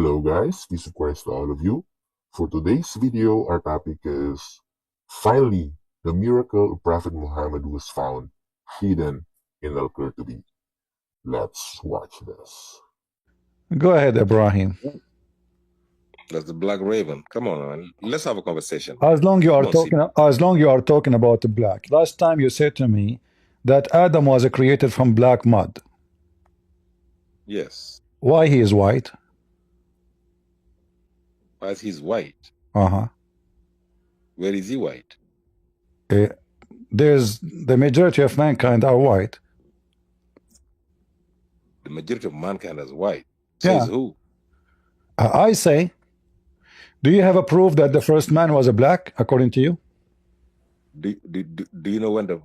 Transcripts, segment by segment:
Hello guys, peace of Christ to all of you. For today's video, our topic is finally the miracle of Prophet Muhammad was found hidden in Al-Qurtubi. Let's watch this. Go ahead, Ibrahim. That's the Black Raven. Come on, man. Let's have a conversation. As long you are Come on, talking about the black. Last time you said to me that Adam was created from black mud. Yes. Why he is white? As he's white. Uh-huh. Where is he white? There's the majority of mankind are white. The majority of mankind is white. Yeah. Says who? I say, do you have a proof that the first man was a black, according to you? Do you know when the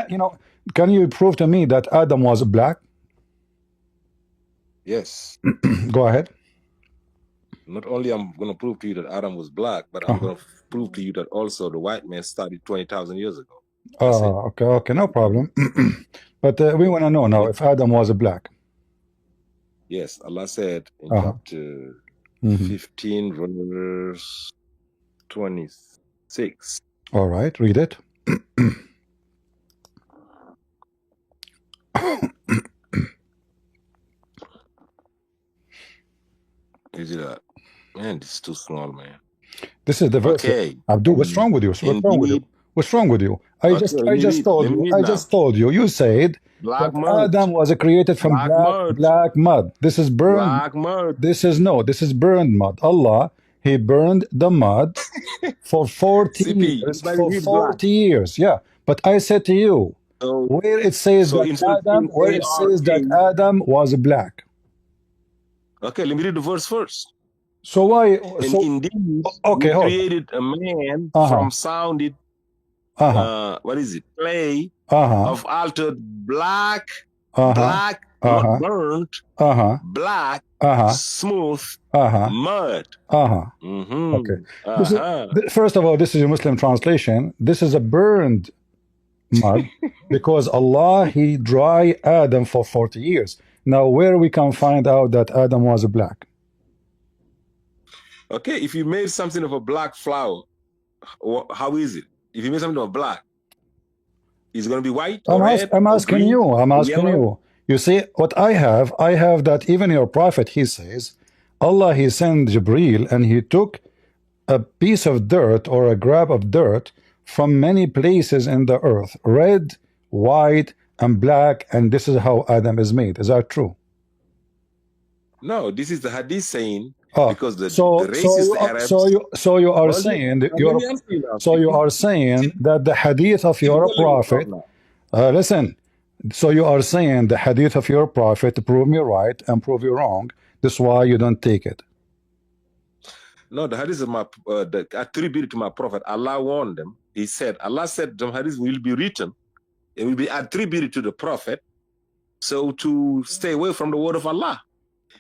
you know, can you prove to me that Adam was black? Yes. Go ahead. Not only I'm going to prove to you that Adam was black, but I'm going to prove to you that also the white man started 20,000 years ago. Okay, no problem. But we want to know now if Adam was a black. Yes, Allah said in chapter 15, verse 26. All right, read it. Is it that? Man, this is too small, man. This is the verse. Okay. Abdul, what's wrong with you? What's wrong with you? What's wrong with you? I just told you. You said that Adam was created from black mud. This is burned. Black mud. This is burned mud. Allah, He burned the mud for 40 years. For 40 years, yeah. But I said to you, where it says that Adam was black. Okay, let me read the verse first. So why? Indeed, okay, he created a man from sounded. What is it? Clay of altered black, not burnt, black, smooth mud. Okay. First of all, this is a Muslim translation. This is a burned mud because Allah, He dry Adam for 40 years. Now, where we can find out that Adam was a black? Okay, if you made something of a black flower, how is it? If you made something of black, is it going to be white or red? I'm asking you. You see, what I have that even your prophet, he says, Allah, He sent Jibreel and he took a piece of dirt or a grab of dirt from many places in the earth, red, white, and black, and this is how Adam is made. Is that true? No, this is the hadith saying because the racist Arabs. So you are saying that the hadith of your prophet. Listen. So you are saying the hadith of your prophet to prove me right and prove you wrong. This is why you don't take it. No, the hadith of my attributed to my prophet. Allah warned them. He said, Allah said the hadith will be written. It will be attributed to the prophet. So to stay away from the word of Allah.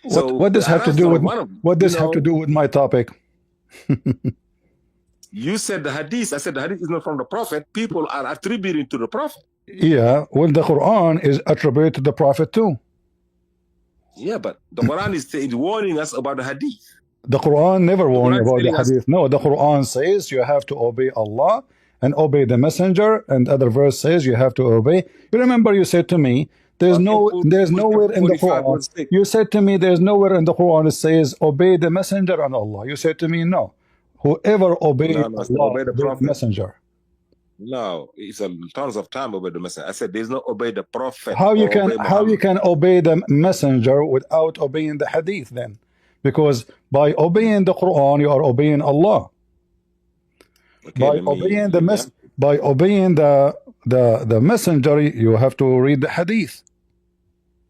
What does have to do with my topic? You said the hadith. I said the hadith is not from the prophet. People are attributing to the prophet. Yeah, well, the Quran is attributed to the prophet too. Yeah, but the Quran is warning us about the hadith. The Quran never warned about the hadith. No, the Quran says you have to obey Allah and obey the messenger, and other verse says you have to obey. You remember you said to me, there's nowhere in the Quran. You said to me, there's nowhere in the Quran it says obey the messenger and Allah. You said to me, no. Whoever obeys Allah, obey the messenger. No, it's a tons of time obey the messenger. I said there's no obey the prophet. How you can obey the messenger without obeying the hadith then? Because by obeying the Quran, you are obeying Allah. Okay, by obeying the messenger, you have to read the hadith.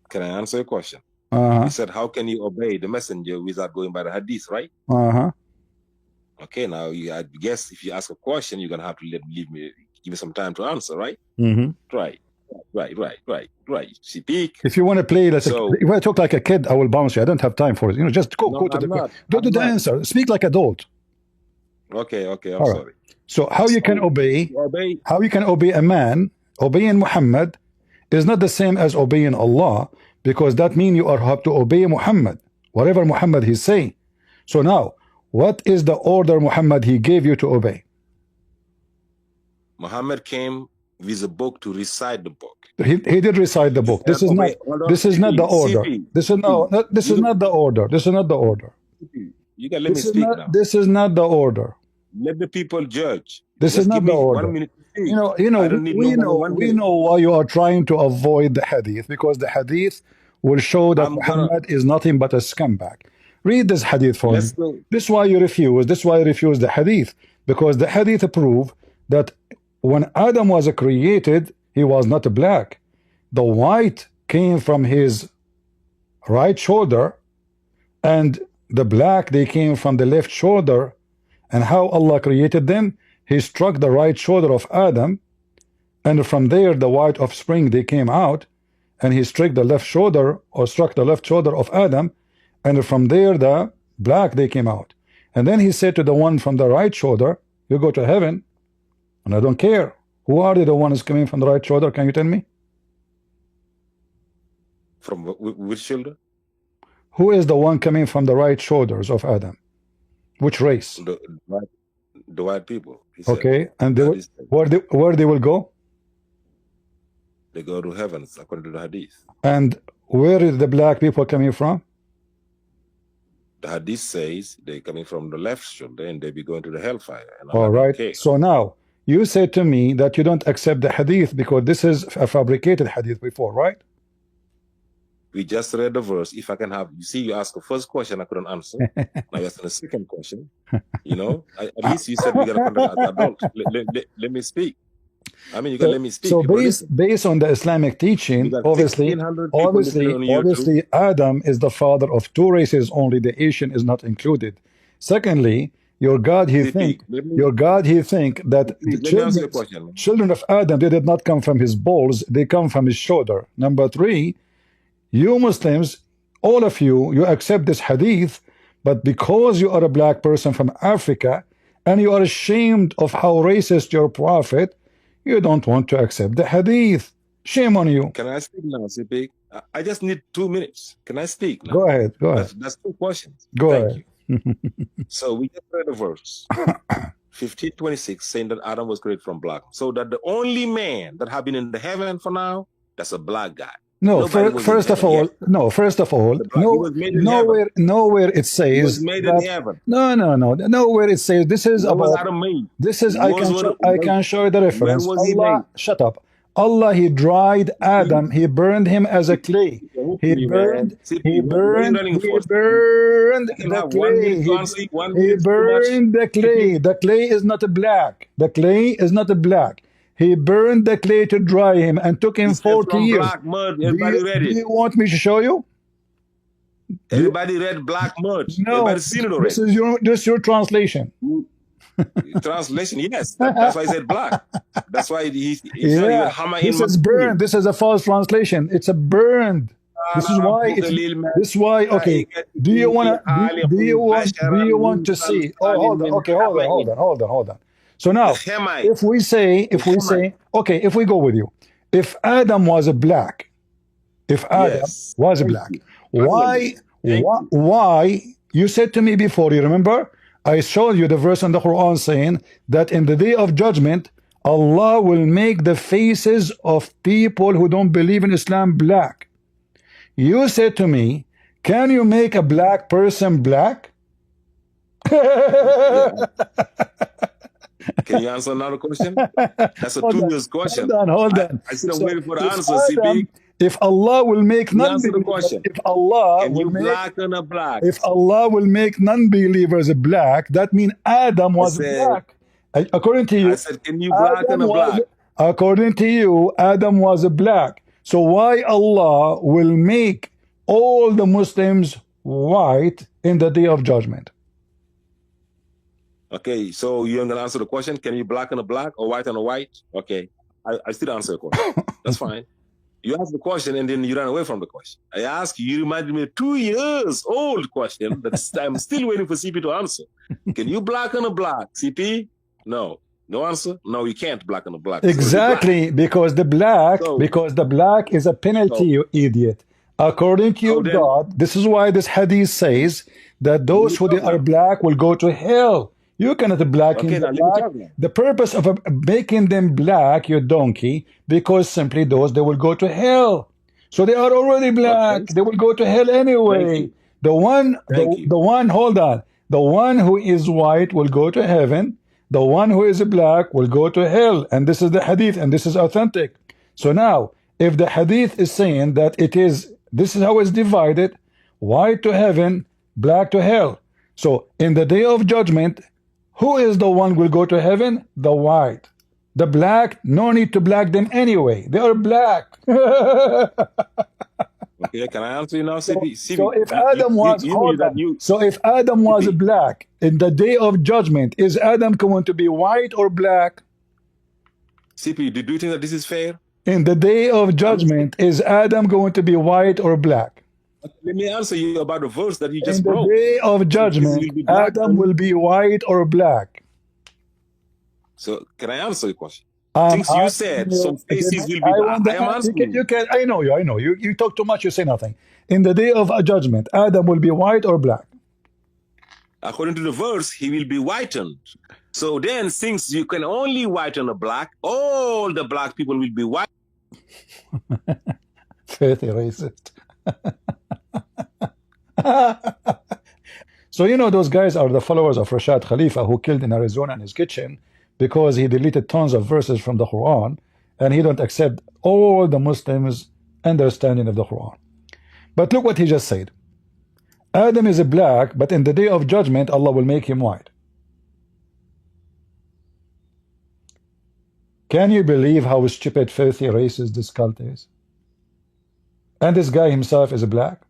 Can I answer your question? He said, how can you obey the messenger without going by the hadith, right? Okay, now I guess if you ask a question, you're gonna have to give me some time to answer, right? Right. Speak. If you want to play, if I talk like a kid, I will bounce you. I don't have time for it. You know, just go to the answer. Speak like adult. Okay. I'm sorry. So how you can obey? How you can obey a man? Obeying Muhammad is not the same as obeying Allah, because that means you are have to obey Muhammad, whatever Muhammad he say. So now, what is the order Muhammad he gave you to obey? Muhammad came with a book to recite the book. He did recite the book. This is not the order. This is not the order. This is not the order. You can let me speak now. This is not the order. Let the people judge. This is not the order. 1 minute to speak. We know why you are trying to avoid the hadith, because the hadith will show that Muhammad is nothing but a scumbag. Read this hadith for me. This is why you refuse. This is why you refuse the hadith, because the hadith prove that when Adam was created, he was not black. The white came from his right shoulder, and the black, they came from the left shoulder. And how Allah created them? He struck the right shoulder of Adam, and from there the white offspring, they came out, and he struck the left shoulder of Adam, and from there the black, they came out. And then he said to the one from the right shoulder, you go to heaven, and I don't care. Who are the ones coming from the right shoulder? Can you tell me? From which shoulder? Who is the one coming from the right shoulders of Adam? Which race? The white people. Okay, and where they will go? They go to heaven, according to the hadith. And where is the black people coming from? The hadith says they're coming from the left shoulder, and they be going to the hellfire. And all right. So now, you said to me that you don't accept the hadith because this is a fabricated hadith before, right? We just read the verse. If I can have, you see, you asked the first question, I couldn't answer. Now you're asking the second question. You know, at least you said we got to conduct adult. Let me speak. I mean, you can let me speak. So based on the Islamic teaching, obviously, Adam is the father of two races only. The Asian is not included. Secondly, your God, he think that the children of Adam, they did not come from his balls, they come from his shoulder. Number three, you Muslims, all of you accept this hadith, but because you are a black person from Africa and you are ashamed of how racist your prophet, you don't want to accept the hadith. Shame on you. Can I speak now, CP? I just need 2 minutes. Can I speak now? Go ahead. That's 2 questions. Go ahead. So we just read a verse 1526 saying that Adam was created from black, so that the only man that have been in the heaven for now, that's a black guy. No, first of all, nowhere it says he was made in heaven. Nowhere it says this is about Adam made. This is I can show you the reference. Allah, shut up. Allah, he dried Adam, he burned him as a clay. He burned the clay. He burned the clay. The clay is not black. The clay is not black. He burned the clay to dry him and took him 40 years. Black mud. Everybody read it. Do you want me to show you? Everybody read black mud. No, everybody seen it already. This is your translation. Translation, yes. That's why he said black. That's why he said hammer in. This is burned. This is a false translation. It's a burned. This is why. This is why. Okay. Do you want to see? Oh, hold on. Okay, hold on. So now, if we say, okay, if we go with you, if Adam was black, why you said to me before, you remember? I showed you the verse in the Quran saying that in the day of judgment, Allah will make the faces of people who don't believe in Islam black. You said to me, can you make a black person black? Can you answer another question? That's a 2 years question. Hold on. I should have waited for the answer, CP. If Allah will make non-believers, if Allah will make non-believers black, that means Adam was black. According to you, I said, can you blacken a black? According to you, Adam was black. So why Allah will make all the Muslims white in the day of judgment? Okay, so you're gonna answer the question: can you blacken a black or white on a white? Okay, I still answer the question. That's fine. You ask the question and then you run away from the question. I ask you, you reminded me of 2 years old question that I'm still waiting for CP to answer. Can you blacken a black, CP? No. No answer? No, you can't blacken a black. Exactly, because the black is a penalty, you idiot. According to your God, this is why this hadith says that those who they are black will go to hell. You cannot blacken the black. The purpose of making them black, you donkey, because simply those they will go to hell. So they are already black. They will go to hell anyway. The one, hold on. The one who is white will go to heaven. The one who is black will go to hell. And this is the hadith, and this is authentic. So now, if the hadith is saying that this is how it's divided, white to heaven, black to hell. So in the day of judgment, who is the one who will go to heaven? The white. The black, no need to black them anyway. They are black. Okay, can I answer you now? So if Adam was black in the day of judgment, is Adam going to be white or black? CP, do you think that this is fair? In the day of judgment, is Adam going to be white or black? Let me answer you about the verse that you just broke. In the day of judgment, Adam will be white or black? So, can I answer your question? Since you said some faces will be black, I am answering you. I know you. You talk too much, you say nothing. In the day of judgment, Adam will be white or black? According to the verse, he will be whitened. So then, since you can only whiten a black, all the black people will be white. Filthy racist. So you know those guys are the followers of Rashad Khalifa, who killed in Arizona in his kitchen because he deleted tons of verses from the Quran, and he don't accept all the Muslims' understanding of the Quran. But look what he just said. Adam is a black, but in the day of judgment, Allah will make him white. Can you believe how stupid, filthy, racist this cult is? And this guy himself is a black.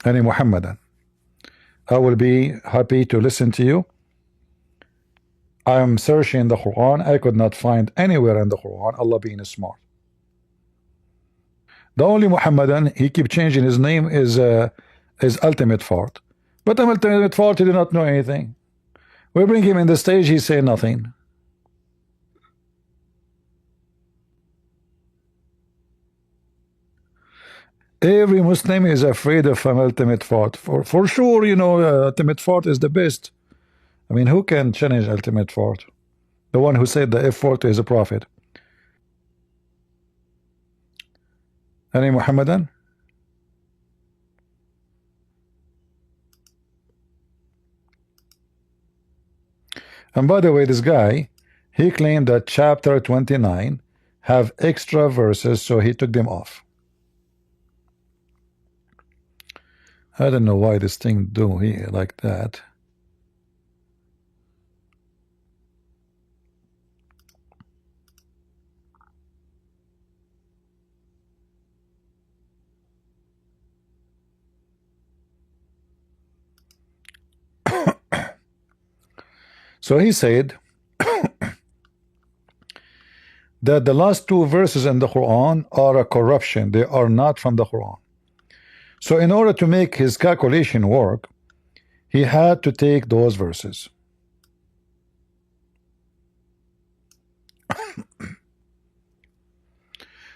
Any Muhammadan, I will be happy to listen to you. I am searching the Quran. I could not find anywhere in the Quran Allah being smart. The only Muhammadan, he keep changing his name, is Ultimate Fart. But Ultimate Fart, he did not know anything. We bring him in the stage, he say nothing. Every Muslim is afraid of an Ultimate Fart. For sure, you know, Ultimate Fart is the best. I mean, who can challenge Ultimate Fart? The one who said the F-4 is a prophet. Any Muhammadan? And by the way, this guy, he claimed that chapter 29 have extra verses, so he took them off. I don't know why this thing do here like that. So he said that the last two verses in the Quran are a corruption. They are not from the Quran. So in order to make his calculation work, he had to take those verses.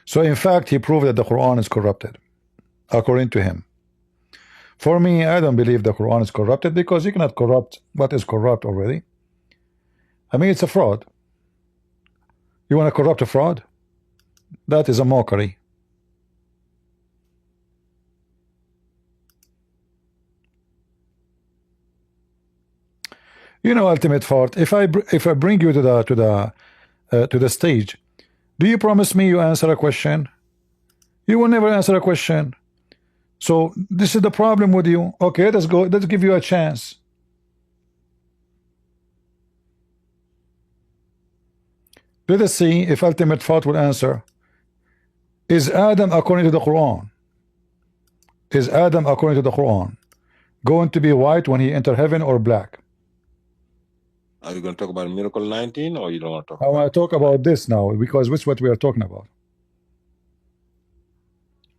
So in fact, he proved that the Quran is corrupted, according to him. For me, I don't believe the Quran is corrupted, because you cannot corrupt what is corrupt already. I mean, it's a fraud. You want to corrupt a fraud? That is a mockery. You know, Ultimate Fart, if I bring you to the stage, do you promise me you answer a question? You will never answer a question. So this is the problem with you. Okay, let's go. Let's give you a chance. Let us see if Ultimate Fart will answer. Is Adam, according to the Quran, going to be white when he enter heaven, or black? Are you going to talk about Miracle 19, or you don't want to talk I want to talk about this now, because this is what we are talking about.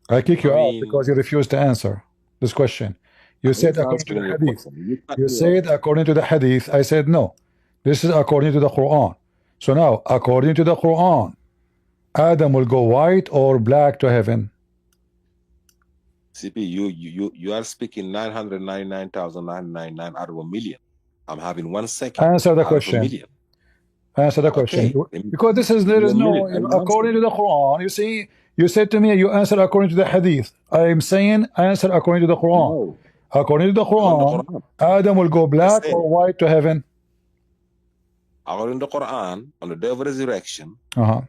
I kick you out because you refused to answer this question. You said according to the hadith. You said according to the hadith. I said no. This is according to the Quran. So now, according to the Quran, Adam will go white or black to heaven. CP, you are speaking 999,999 out of a million. I'm having 1 second. Answer the out question. Of a million. Answer the question. Okay. Because there is no, according to the Quran, you see, you said to me, you answer according to the Hadith. I am saying answer according to the Quran. No. According to the Quran, Adam will go black or white to heaven. According to the Quran, on the day of resurrection,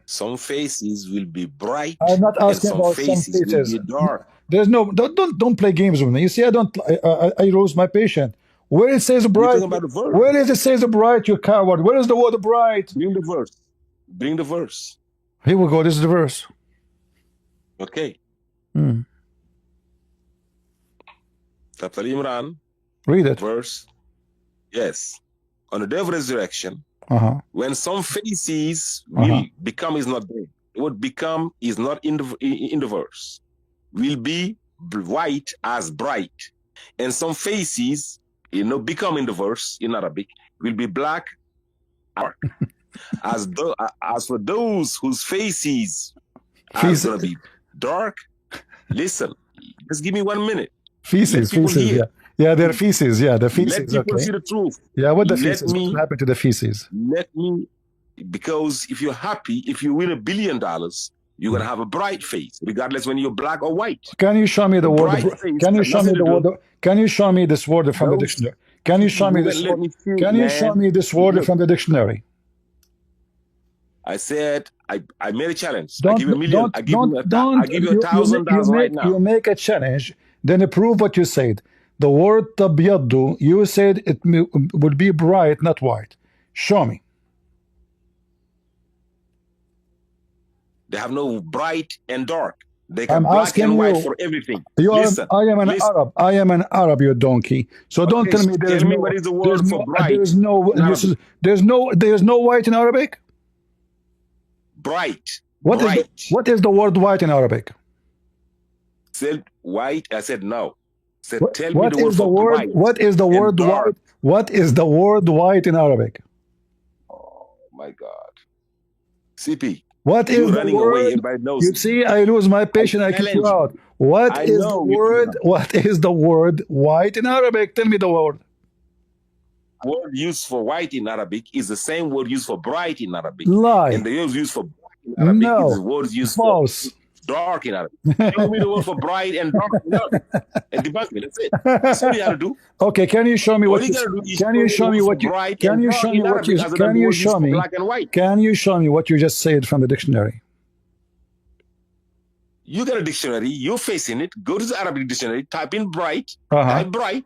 some faces will be bright. I'm not asking and about some faces will be dark. There's no, don't play games with me. You see, I lose my patience. Where it says bright, where is it says bright, you coward? Where is the word bright? Bring the verse. Bring the verse. Here we go. This is the verse. Okay. Chapter Imran. Read it. Verse. Yes. On the day of resurrection, when some faces will become is not there. The word become is not in the verse. Will be white as bright. And some faces, become in the verse in Arabic, will be black dark. as for those whose faces are going to be dark, listen, just give me 1 minute. Feces, yeah. Yeah, they're feces. Yeah, the feces. Let people see the truth. Yeah, what the feces? What happened to the feces? Because if you're happy, if you win $1 billion, you're gonna have a bright face, regardless when you're black or white. Can you show me the word? Can you show me the word? Can you show me this word from the dictionary? Can you show me this? Can you show me this word from the dictionary? I said I made a challenge. I give you $1 million. I give you $1,000 right now. You make a challenge, then prove what you said. The word tabyaddu, you said it would be bright, not white. Show me. They have no bright and dark. They can black and white for everything. I am an Arab. I am an Arab, you donkey. So don't tell me there's no. What is the word for bright? There's no white in Arabic. Bright. What is the word white in Arabic? Said white. I said no. Said tell me what the is the word? white. What is the word white? What is the word white in Arabic? Oh my God. CP. What is the word? You see, I lose my patience. I kick you out. What is the word? What is the word white in Arabic? Tell me the word. The word used for white in Arabic is the same word used for bright in Arabic. Lie. And the word used for black in Arabic is the word used false. For dark in Arabic. Show me the word for bright and dark in Arabic. And debunk me. That's it. That's all you have to do. Okay, can you show me what you can you show me what you can you show me what you can you show me can you show me what you just said from the dictionary? You got a dictionary, you're facing it, go to the Arabic dictionary, type in bright, type bright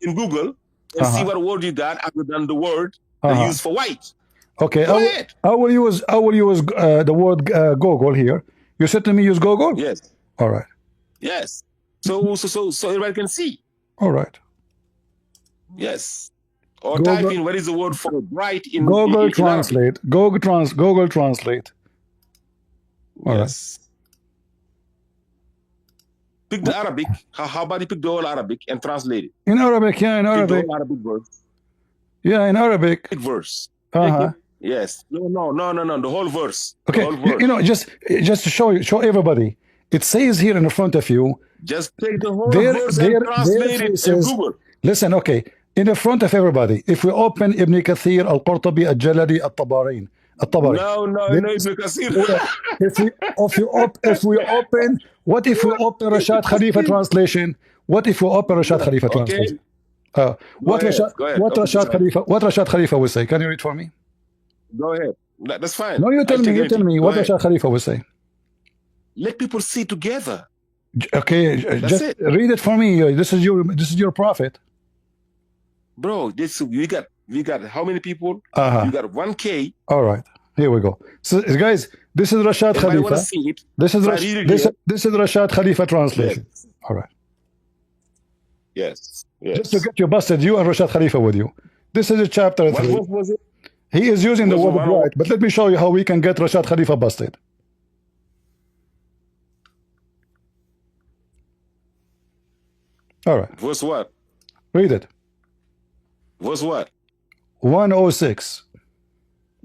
in Google, and see what word you got other than the word they use for white. Okay, I will use the word Google here. You said to me use Google? Yes. All right. Yes. So everybody can see. All right. Yes. Or type in what is the word for bright in Google Translate. Google Translate. All right. Pick the Arabic. How about you pick the whole Arabic and translate it? In Arabic, yeah, in Arabic. Pick the whole Arabic verse. Yeah, in Arabic. Verse. Yes. No. The whole verse. Okay. The whole verse. You know, just to show everybody. It says here in front of you. Just take the whole verse and translate it in Google. Listen, okay. In the front of everybody, if we open Ibn Kathir, Al-Qurtubi, Al-Jalali, Al-Tabari. No, Ibn Kathir. if we open, what if we open Rashad Khalifa translation? What if we open Rashad Khalifa translation? What Rashad Khalifa will say? Can you read for me? Go ahead. That's fine. No, you tell me what Rashad Khalifa will say. Let people see together. Okay, just read it for me. This is your prophet. Bro, we got how many people? You got 1K. All right, here we go. So guys, this is Rashad Khalifa. This is Rashad Khalifa translation. Yes. All right. Yes. Just to get you busted, you and Rashad Khalifa with you. This is a chapter 3. What was it? He is using the word bright, but let me show you how we can get Rashad Khalifa busted. All right. Verse what? Read it. Verse what? 106.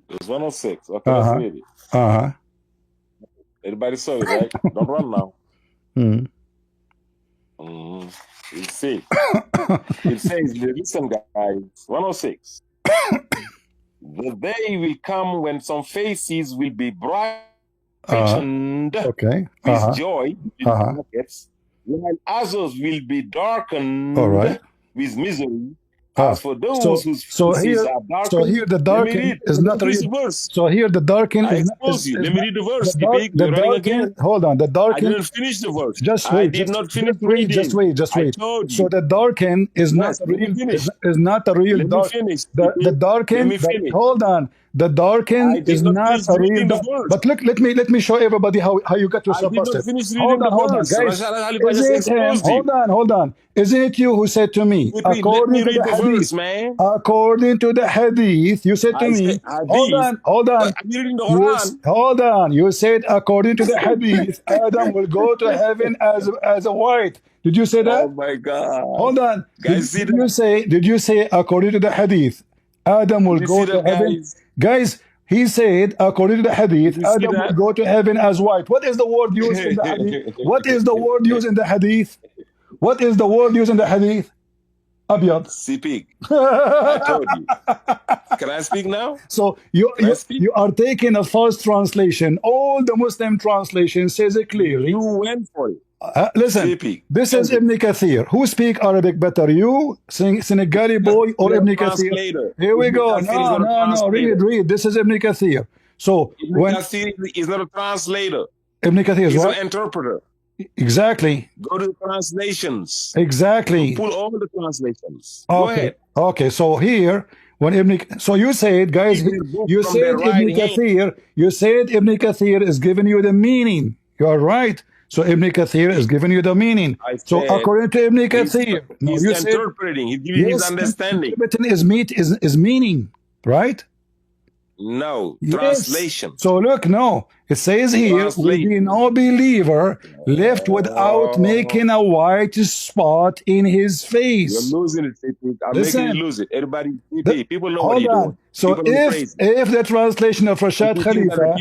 It was 106. Okay, let's read it. Everybody saw it, right? Don't run now. You see. It says, listen, guys, 106. The day will come when some faces will be brightened with joy, while others will be darkened with misery. As for those whose faces are darkened, so here the darkened is not real. So here the darkened I expose you. Let me read the verse. You're running again. Hold on, the darkened. I didn't finish the verse. Just wait. I did not finish reading. Just wait. I told you. So the darkened is not real. Is not a real dark. The darkened. Hold on. The darkened is not a real dark. But look, let me show everybody how you got yourself busted. Hold on, guys. Is it him? Hold on. Isn't it you who said to me, according to the hadith, according to the hadith, you said to me, hold on. You said according to the hadith, Adam will go to heaven as a white. Did you say that? Oh my God. Hold on. Did you say according to the hadith, Adam will go to heaven? Guys, he said, according to the hadith, Adam will go to heaven as white. What is the word used in the hadith? What is the word used in the hadith? What is the word used in the hadith? Abiyad. Speak. I told you. Can I speak now? So you are taking a false translation. All the Muslim translation says it clearly. You went for it. Listen, this is Ibn Kathir. Who speak Arabic better, you, Senegali boy, or Ibn Kathir? Here we go. No, read. This is Ibn Kathir. So Ibn Kathir is not a translator. Ibn Kathir is an interpreter. Exactly. Go to the translations. Exactly. Pull all the translations. Okay. Go ahead. Okay. So here, when so you said, guys, you said Ibn Kathir is giving you the meaning. You are right. So Ibn Kathir is giving you the meaning. So according to Ibn Kathir, he's interpreting. He's giving his understanding. Interpreting is meaning, right? No, translation. So look, no. It says here, will be no believer left without making a white spot in his face. You're losing it. I'm making you lose it. Everybody, people know what you're doing. So if the translation of Rashad Khalifa,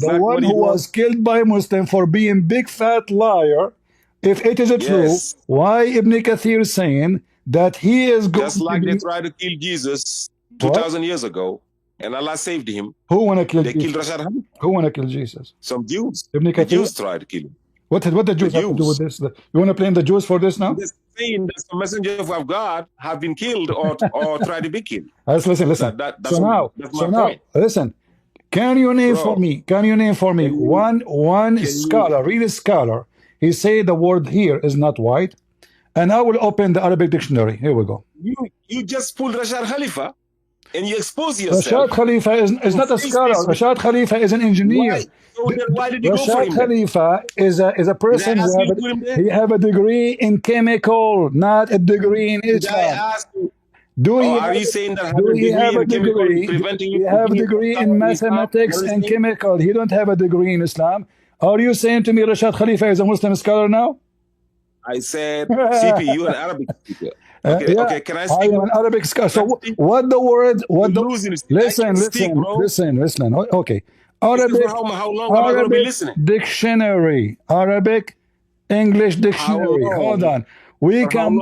the one who was killed by Muslim for being big fat liar, if it is true, why Ibn Kathir is saying that he is going just like they tried to kill Jesus 2,000 years ago, and Allah saved him. Who want to kill Jesus? They killed Rashad Khalifa. Who want to kill Jesus? Some Jews. The Jews tried to kill him. What the Jews have to do with this? You want to blame the Jews for this now? They're saying that the messengers of God have been killed or tried to be killed. Listen. So now, listen. Can you name for me? One scholar, real scholar? He say the word here is not white, and I will open the Arabic dictionary. Here we go. You just pulled Rashad Khalifa. And you expose yourself. Rashad Khalifa is not a scholar. Rashad Khalifa is an engineer. Why did you go for him? Rashad Khalifa is a person who have a degree in chemical, not a degree in Islam. Are you saying that he have a degree? He have a degree in mathematics and chemical. He don't have a degree in Islam. Are you saying to me Rashad Khalifa is a Muslim scholar now? I said, CP, you an Arabic speaker. Okay, can I speak? I am an Arabic scholar. So what the word? Listen. Okay, Arabic dictionary, Arabic English dictionary. Hold on. We can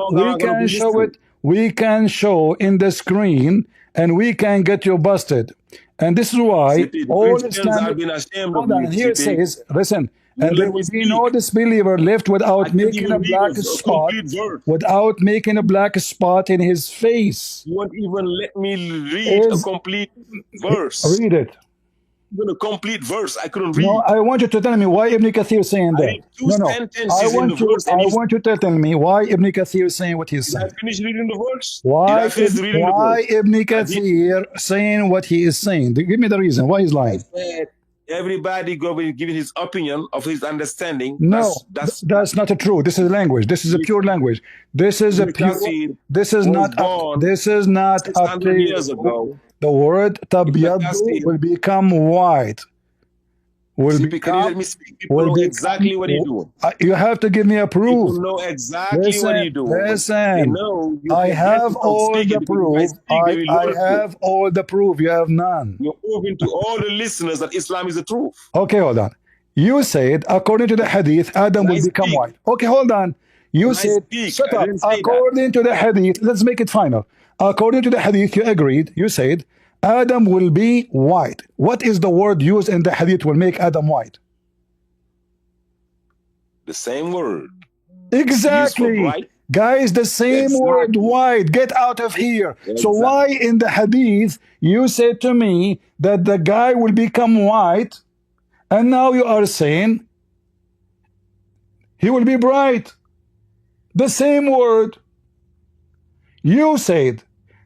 show it. We can show in the screen, and we can get you busted. And this is why all Islamic. Hold on. Here it says, listen. And there will be no disbeliever left without making a black spot, in his face. You won't even let me read a complete verse. Read it. Even a complete verse, I couldn't read. No, I want you to tell me why Ibn Kathir is saying that. I want you to tell me why Ibn Kathir is saying what he's saying. Did I finish reading the verse? Why Ibn Kathir saying what he is saying? Give me the reason why he's lying. Everybody giving his opinion of his understanding. No, that's not true. This is language. This is a pure language. This is a pure. This is not up to years ago. The word tabyaddu will become white. will CP, can you become let me speak? People know exactly what you're doing. You have to give me a proof. People know exactly what you're doing. They Listen. know you I can get have without all the speaking because if I proof. speak, they will know I the truth. have all the proof. You have none. You're proving to all the listeners that Islam is the truth. Okay, hold on. You said, according to the hadith, Adam will become white. Okay, hold on. You said, shut up. According to the hadith, let's make it final. According to the hadith, you agreed. You said, Adam will be white. What is the word used in the hadith will make Adam white? The same word. Exactly. Guys, the same word, white. Get out of here. So why in the hadith you said to me that the guy will become white, and now you are saying he will be bright? The same word. You said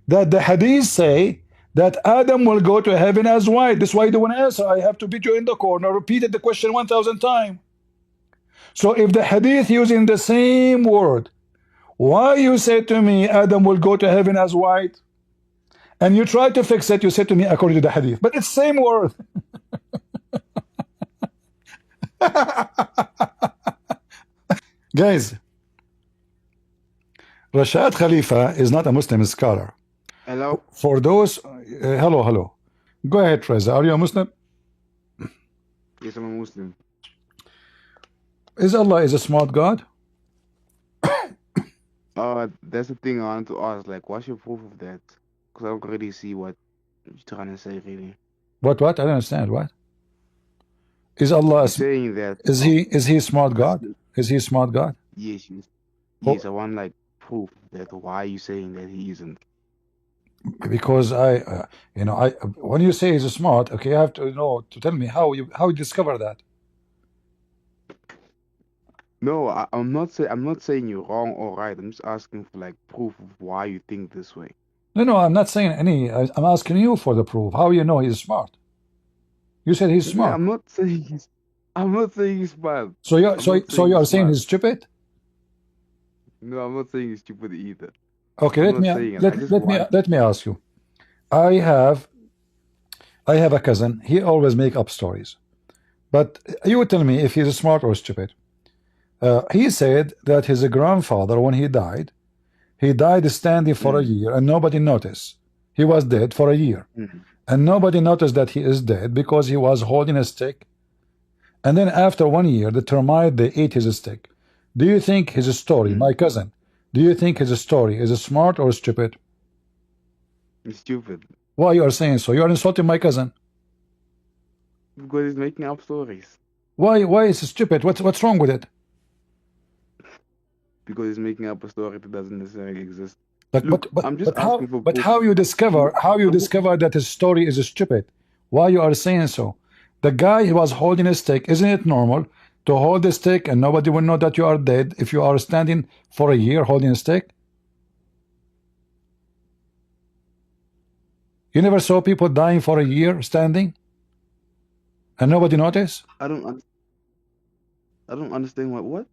that the hadith say that Adam will go to heaven as white. That's why you don't answer. I have to beat you in the corner. Repeated the question 1,000 times. So if the hadith using the same word, why you said to me Adam will go to heaven as white? And you try to fix it, you said to me according to the hadith. But it's same word. Guys, Rashad Khalifa is not a Muslim scholar. Hello. For those, hello. Go ahead, Reza. Are you a Muslim? Yes, I'm a Muslim. Is Allah is a smart God? That's the thing I wanted to ask. Like, what's your proof of that? Because I don't really see what you're trying to say, really. What? I don't understand. What? Is Allah saying that? Is he a smart God? Is he a smart God? Yes. Yes, I want like proof that why are you saying that he isn't? Because when you say he's smart, okay, you have to know to tell me how you discover that. No, I'm not saying you're wrong or right. I'm just asking for like proof of why you think this way. No, I'm not saying any. I'm asking you for the proof. How you know he's smart? You said he's smart. I'm not saying he's smart. So you are saying he's stupid? No, I'm not saying he's stupid either. Okay, let me ask you. I have a cousin. He always make up stories, but you tell me if he's smart or stupid. He said that his grandfather, when he died standing for a year and nobody noticed. He was dead for a year. And nobody noticed that he is dead because he was holding a stick. And then after 1 year, the termite, they ate his stick. Do you think his story, my cousin, do you think his story is smart or stupid? It's stupid. Why you are saying so? You are insulting my cousin. Because he's making up stories. Why is it stupid? What's wrong with it? Because he's making up a story that doesn't necessarily exist. But how you discover that his story is stupid? Why you are saying so? The guy who was holding a stick, isn't it normal to hold a stick and nobody will know that you are dead if you are standing for a year holding a stick? You never saw people dying for a year standing and nobody noticed? I don't understand what?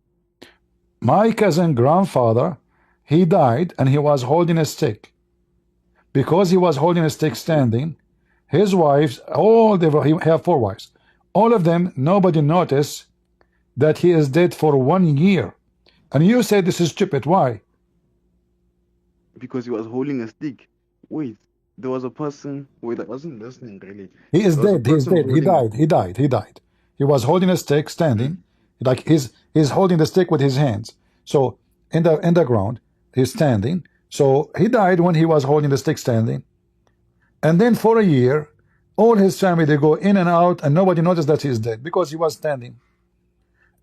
My cousin grandfather, he died and he was holding a stick. Because he was holding a stick standing, his wives, he have 4 wives. All of them, nobody noticed that he is dead for 1 year. And you said this is stupid. Why? Because he was holding a stick. Wait, there was a person. Wait, I wasn't listening really. He is dead. He is dead. He died. He was holding a stick standing. Like he's holding the stick with his hands. So in the ground, he's standing. So he died when he was holding the stick standing. And then for a year, all his family, they go in and out and nobody noticed that he's dead because he was standing.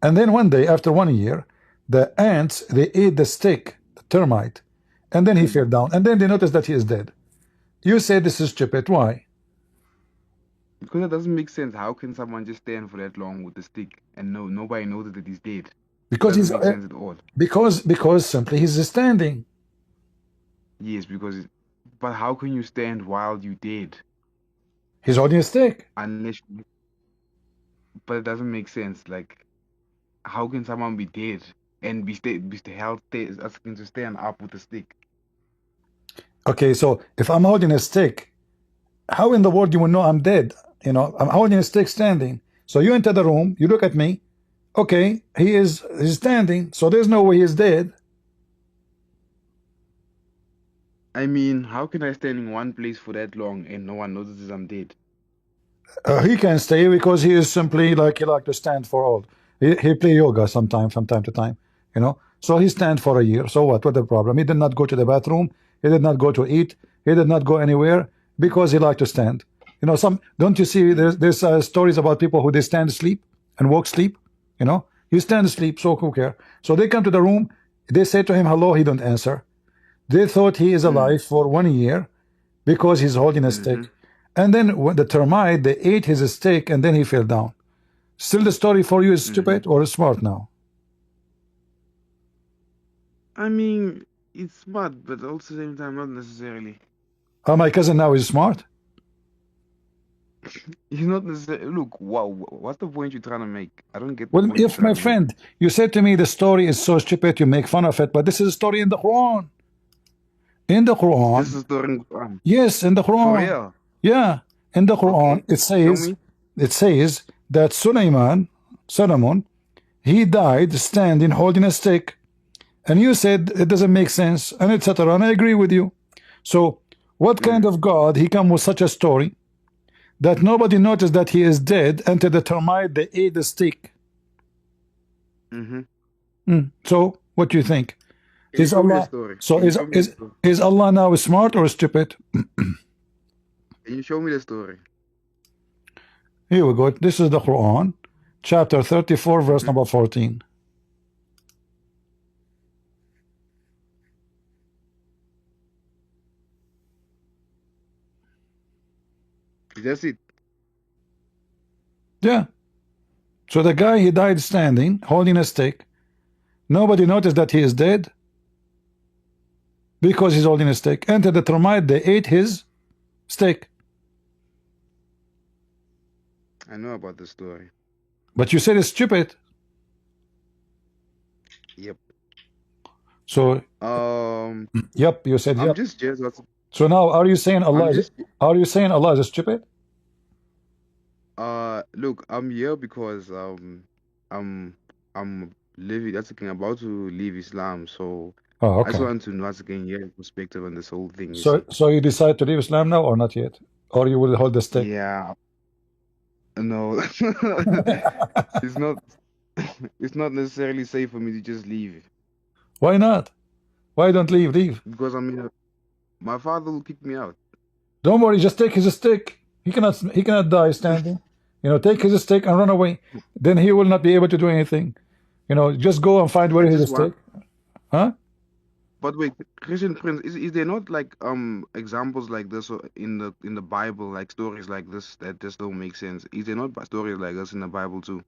And then one day, after 1 year, the ants, they ate the stick, the termite, and then he fell down. And then they noticed that he is dead. You say this is stupid. Why? Because it doesn't make sense. How can someone just stand for that long with the stick and nobody knows that he's dead? Because he's make sense at all. Because simply he's standing. Yes, but how can you stand while you dead? He's holding a stick. But it doesn't make sense. Like, how can someone be dead and be healthy asking to stand up with a stick? Okay, so if I'm holding a stick, how in the world you will know I'm dead? I'm holding a stick standing. So you enter the room, you look at me, okay, he's standing, so there's no way he's dead. I mean, how can I stand in one place for that long and no one notices I'm dead? He can stay because he is simply like he like to stand for all. He play yoga sometimes from time to time, you know. So he stand for a year. So what? What the problem? He did not go to the bathroom. He did not go to eat. He did not go anywhere because he like to stand. You know, some don't you see? There's stories about people who they stand asleep and walk sleep. You know, he stand asleep. So who care? So they come to the room. They say to him hello. He don't answer. They thought he is alive for 1 year because he's holding a stick. And then when the termite, they ate his steak and then he fell down. Still the story for you is stupid or smart now? I mean, it's smart, but also at the same time, not necessarily. Oh, my cousin now is smart? He's not necessarily. Look, wow, what's the point you're trying to make? I don't get the Well, point you're if my trying to make. friend, you said to me the story is so stupid, you make fun of it, but this is a story in the Quran. In the Quran. This is the story in the Quran. Yes, in the For Quran. real? Yeah, in the Quran, Okay, it says that Solomon, he died standing holding a stick. And you said it doesn't make sense, and etc. And I agree with you. So, what kind of God he come with such a story that nobody noticed that he is dead until the termite they ate the stick? So, what do you think? Can you Is show me the Allah story? so Can you show me the story? is Allah now smart or stupid? Can you show me the story? Here we go. This is the Quran, chapter 34, verse number 14. That's it. Yeah. So the guy, he died standing, holding a stick. Nobody noticed that he is dead because he's holding a stick. Enter the termite, they ate his stick. I know about the story. But you said it's stupid. Yep. So, yep, you said I'm yep. just jealous. So now, are you saying Allah is stupid? Look, I'm here because I'm leaving. That's again about to leave Islam, so Oh, I just okay. want to know once again your perspective on this whole thing. You So, see? so you decide to leave Islam now or not yet? Or you will hold the stick? Yeah. No, it's not. It's not necessarily safe for me to just leave Why not? Why don't leave? Leave. because I mean, my father will kick me out. Don't worry, just take his stick. He cannot die standing. You know, take his stick and run away. Then he will not be able to do anything. You know, just go and find where I his just want. stick. Huh? But wait, Christian Prince, is there not like examples like this in the Bible, like stories like this that just don't make sense? Is there not stories like this in the Bible too?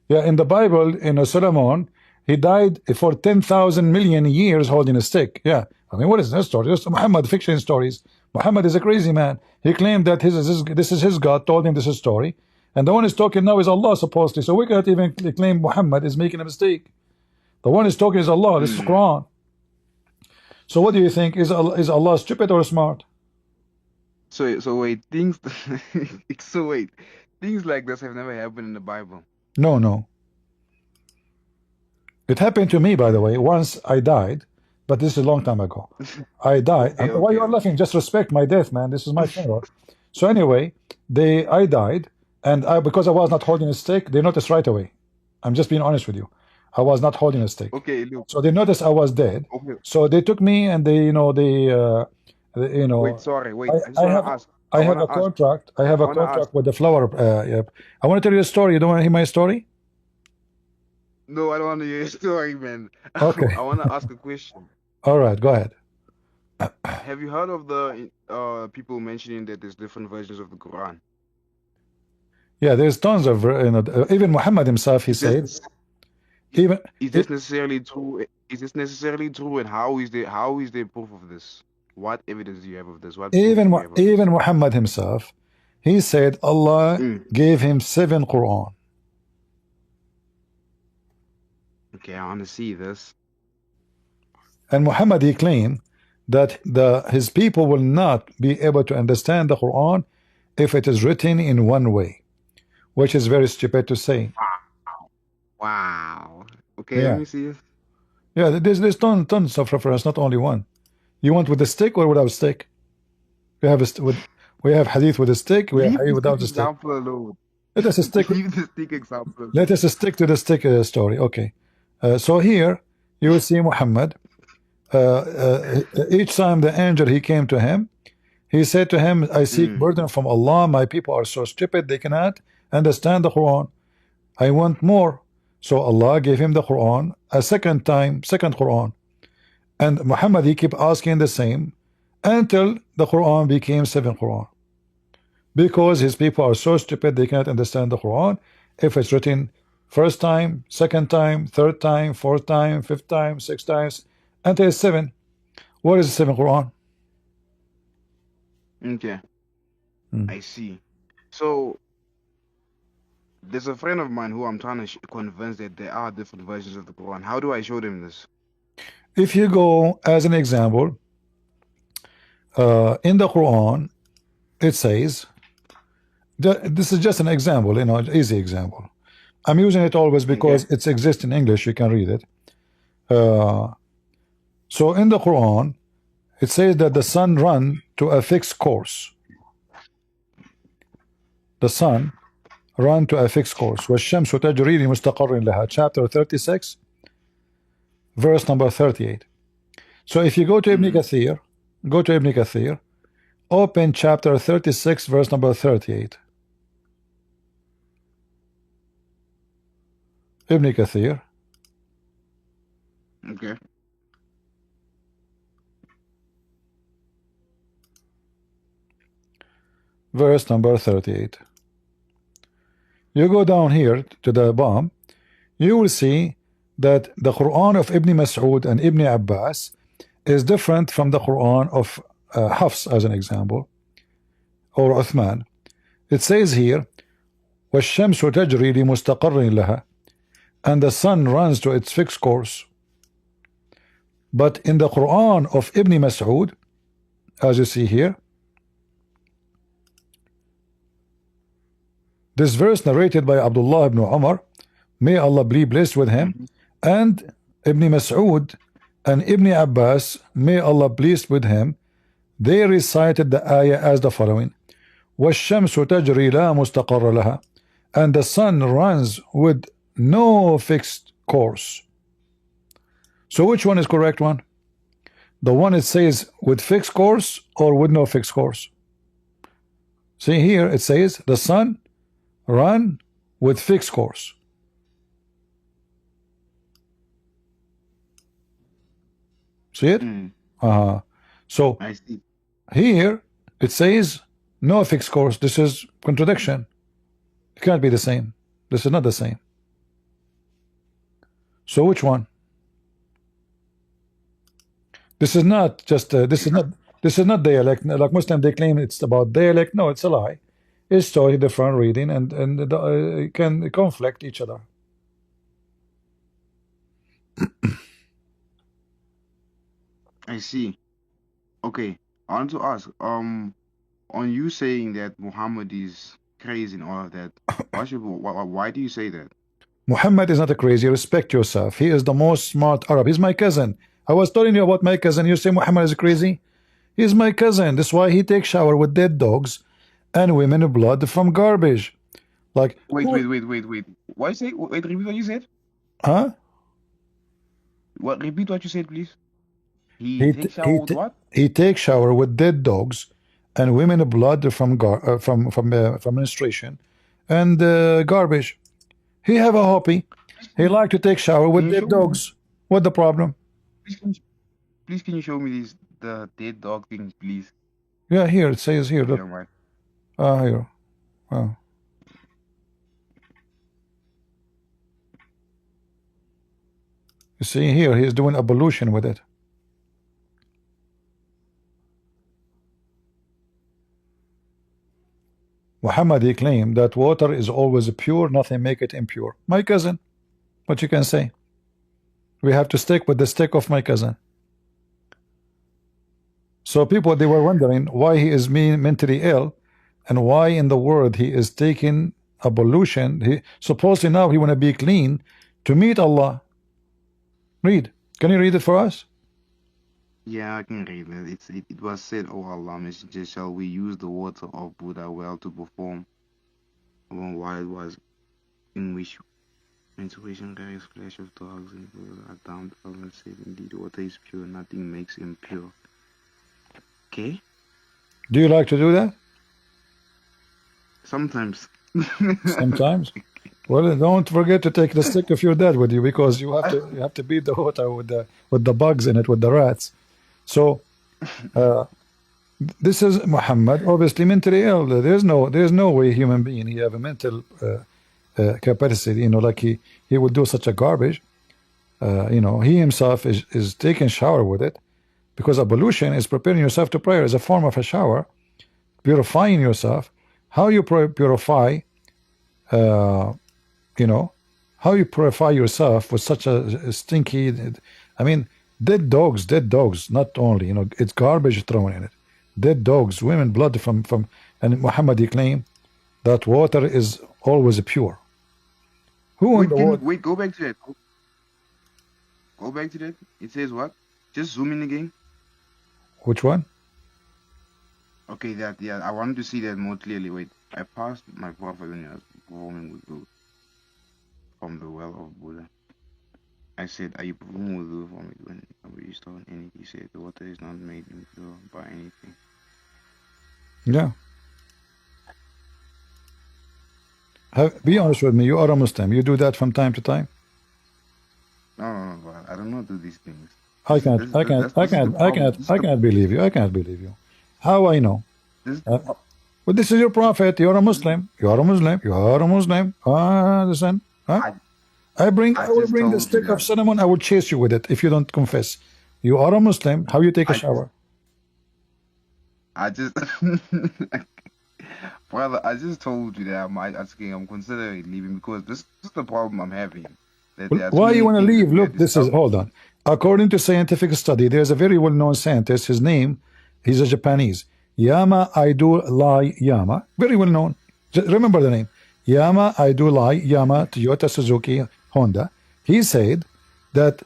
Yeah, in the Bible, Solomon, he died for 10,000 million years holding a stick. Yeah, I mean, what is that story? Just Muhammad fiction stories. Muhammad is a crazy man. He claimed that this is his God, told him this is story. And the one who's talking now is Allah, supposedly. So we cannot even claim Muhammad is making a mistake. The one who's talking is Allah. This is Quran. So what do you think? Is Allah stupid or smart? So wait, things things like this have never happened in the Bible. No. It happened to me, by the way. Once I died, but this is a long time ago. I died. Okay, Why you are laughing? Just respect my death, man. This is my funeral. So anyway, I died, and because I was not holding a stick, they noticed right away. I'm just being honest with you. I was not holding a stick. Okay, look. So they noticed I was dead. Okay. So they took me and they Wait, sorry, wait. I just want to ask. I have a contract. I have a contract with the flower. Yep. I want to tell you a story. You don't want to hear my story? No, I don't want to hear your story, man. Okay. I want to ask a question. All right, go ahead. Have you heard of the people mentioning that there's different versions of the Quran? Yeah, there's tons of even Muhammad himself. He said, is this necessarily true? Is this necessarily true? And how is there proof of this? What evidence do you have of this? Even Muhammad himself, he said Allah gave him 7 Quran. Okay, I want to see this. And Muhammad, he claimed that his people will not be able to understand the Quran if it is written in one way. which is very stupid to say. Wow. Okay, let Yeah. me see. Yeah, there's tons of reference, not only one. You want with a stick or without stick? We have we have hadith with a stick, we have Leave hadith the stick without a stick. example alone. Let us stick Leave the stick example let alone. us stick to the stick story. Okay. So here you will see Muhammad. Each time the angel he came to him, he said to him, I seek burden from Allah. My people are so stupid they cannot understand the Quran. I want more. So Allah gave him the Quran a second time, second Quran. And Muhammad he kept asking the same until the Quran became seven Quran. Because his people are so stupid they cannot understand the Quran. If it's written first time, second time, third time, fourth time, fifth time, sixth times, until it's seven. What is the seventh Quran? Okay, I see. So there's a friend of mine who I'm trying to convince that there are different versions of the Quran. How do I show them this? If you go as an example, in the Quran, it says, this is just an example, you know, easy example. I'm using it always because it exists in English. You can read it. So in the Quran, it says that the sun run to a fixed course. The sun run to a fixed course. وَالشَّمْسُ تَجْرِي لِمُسْتَقَرٍ لَهَا. Chapter 36, verse number 38. So if you go to Ibn Kathir, open chapter 36, verse number 38. Ibn Kathir. Okay. Verse number 38. You go down here to the bottom, you will see that the Quran of Ibn Mas'ud and Ibn Abbas is different from the Quran of Hafs, as an example, or Uthman. It says here, وَالشَّمْسُ تَجْرِي لِمُسْتَقَرٍ لَهَا, and the sun runs to its fixed course. But in the Quran of Ibn Mas'ud, as you see here, this verse narrated by Abdullah ibn Umar, may Allah be blessed with him, and Ibn Mas'ud and Ibn Abbas, may Allah be pleased with him, they recited the ayah as the following: وَالشَّمْسُ تَجْرِي لَا مُسْتَقَرَّ لَهَا, and the sun runs with no fixed course. So which one is correct one? The one it says with fixed course or with no fixed course? See here it says the sun run with fixed course. See it? So I see. here it says no fixed course. This is contradiction. It can't be the same. This is not the same. So which one? This is not just this is not dialect. Like Muslim, they claim it's about dialect. No, it's a lie. It's totally different reading, and can conflict each other. I see. Okay, I want to ask, on you saying that Muhammad is crazy and all of that, why do you say that? Muhammad is not a crazy. Respect yourself. He is the most smart Arab. He's my cousin. I was telling you about my cousin. You say Muhammad is crazy? He's my cousin. That's why he takes shower with dead dogs and women blood from garbage. Like wait. What you say? Wait, repeat what you said. Huh? What? Repeat what you said, please. He takes shower with what? He takes shower with dead dogs and women blood from menstruation and garbage. He have a hobby. He like to take shower with dead dogs. What the problem? Please, can you show me the dead dog thing, please? Yeah, here it says here. Look. Here. Oh. You see here, he's doing ablution with it. Muhammad he claimed that water is always pure, nothing make it impure. My cousin, what you can say? We have to stick with the stick of my cousin. So people, they were wondering why he is mentally ill and why in the world he is taking ablution. He supposedly now he want to be clean to meet Allah. Read. Can you read it for us? Yeah, I can read it. It was said, "O Allah, Messenger, shall we use the water of Buddha well to perform while it was in which menstruation carries flesh of dogs and are damned?" Allah said, "Indeed, water is pure; nothing makes impure." Okay. Do you like to do that? Sometimes. Sometimes. Well, don't forget to take the stick of your dad with you, because you have to beat the water with the bugs in it, with the rats. So this is Muhammad, obviously mentally ill. There's no way human being he have a mental capacity. You know, like he would do such a garbage. You know, he himself is taking shower with it, because ablution is preparing yourself to prayer as a form of a shower, purifying yourself. How you purify, you know, how you purify yourself with such a stinky, I mean, dead dogs, not only, you know, it's garbage thrown in it. Dead dogs, women, blood from, and Muhammad he claimed that water is always pure. Who in the world? Wait, go back to that. Go back to that. It says what? Just zoom in again. Which one? Okay, that, yeah, I wanted to see that more clearly. Wait, I passed my prophet when I was performing wudu from the well of Buddha. I said, "Are you performing wudu for me when you start anything?" He said, "The water is not made impure by anything." Yeah. Be honest with me. You are a Muslim. You do that from time to time. No, but I don't know do these things. I can't believe you. I can't believe you. How I know? But this is your prophet. You're a Muslim. You are a Muslim. You are a Muslim. Listen. Huh? I will bring the stick of cinnamon. I will chase you with it if you don't confess. You are a Muslim. How you take a shower? I just, brother, I just told you that I'm considering leaving because this is the problem I'm having. Why you want to leave? Look, this is, hold on. According to scientific study, there's a very well-known scientist. His name, he's a Japanese. Yama Aido Lai Yama. Very well-known. Remember the name. Yama Aido Lai Yama, Toyota, Suzuki, Honda. He said that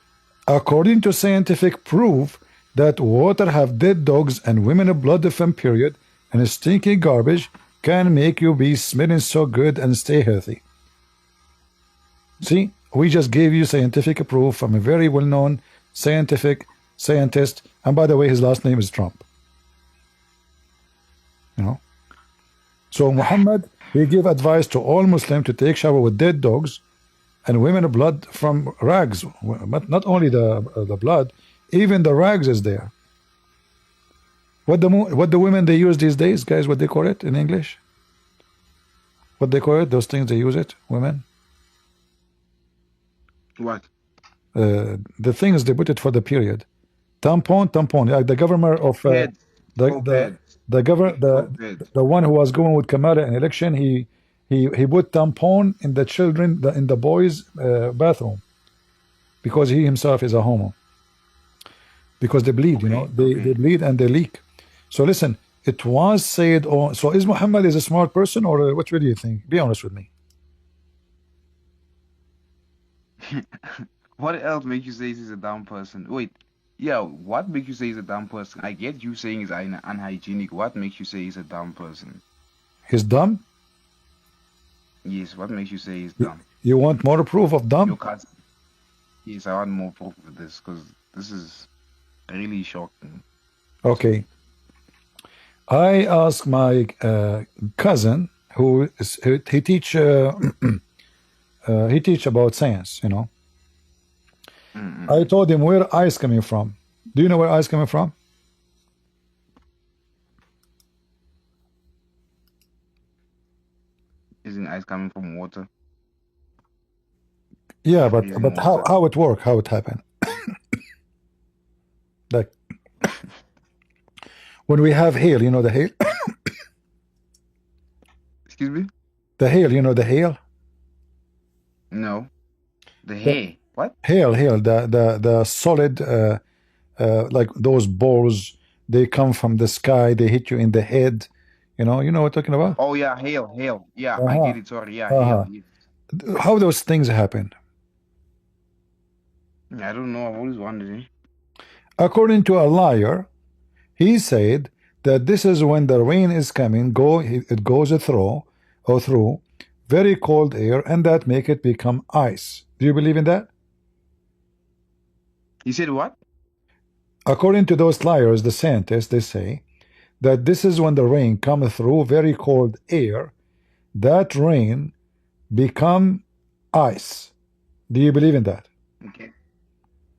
according to scientific proof that water have dead dogs and women of blood from period and stinky garbage can make you be smelling so good and stay healthy. See? We just gave you scientific proof from a very well-known scientist, and by the way, his last name is Trump. You know, so Muhammad, he gave advice to all Muslims to take shower with dead dogs and women of blood from rags. But not only the blood, even the rags is there. What the women they use these days, guys? What they call it in English? What they call it? Those things they use it, women. What? The things they put it for the period. Tampon. Like the governor of the one who was going with Kamala in election, he put tampon in the children, in the boys' bathroom, because he himself is a homo. Because they bleed, you know, they bleed and they leak. So listen, it was said. So is Muhammad a smart person, or what do you think? Be honest with me. What else makes you say he's a dumb person? Wait, yeah, what makes you say he's a dumb person? I get you saying he's unhygienic. What makes you say he's a dumb person? He's dumb? Yes, what makes you say he's dumb? You want more proof of dumb? Your cousin. Yes, I want more proof of this, because this is really shocking. Okay. I asked my cousin, who is, he teach about science, you know. I told him where ice coming from. Do you know where ice coming from? Isn't ice coming from water? Yeah, but how it work? How it happen? Like when we have hail, you know the hail. Excuse me? The hail, you know the hail. No, the hay. What? Hail, the solid, like those balls. They come from the sky. They hit you in the head. You know what I'm talking about? Oh yeah, hail, hail. Yeah, I Uh-huh. get it. Sorry. Yeah, Uh-huh. hail. Yes. How those things happen? I don't know. I've always wondered. According to a liar, he said that this is when the rain is coming, it goes through very cold air, and that make it become ice. Do you believe in that? You said what? According to those liars, the scientists, they say that this is when the rain comes through very cold air, that rain become ice. Do you believe in that? Okay.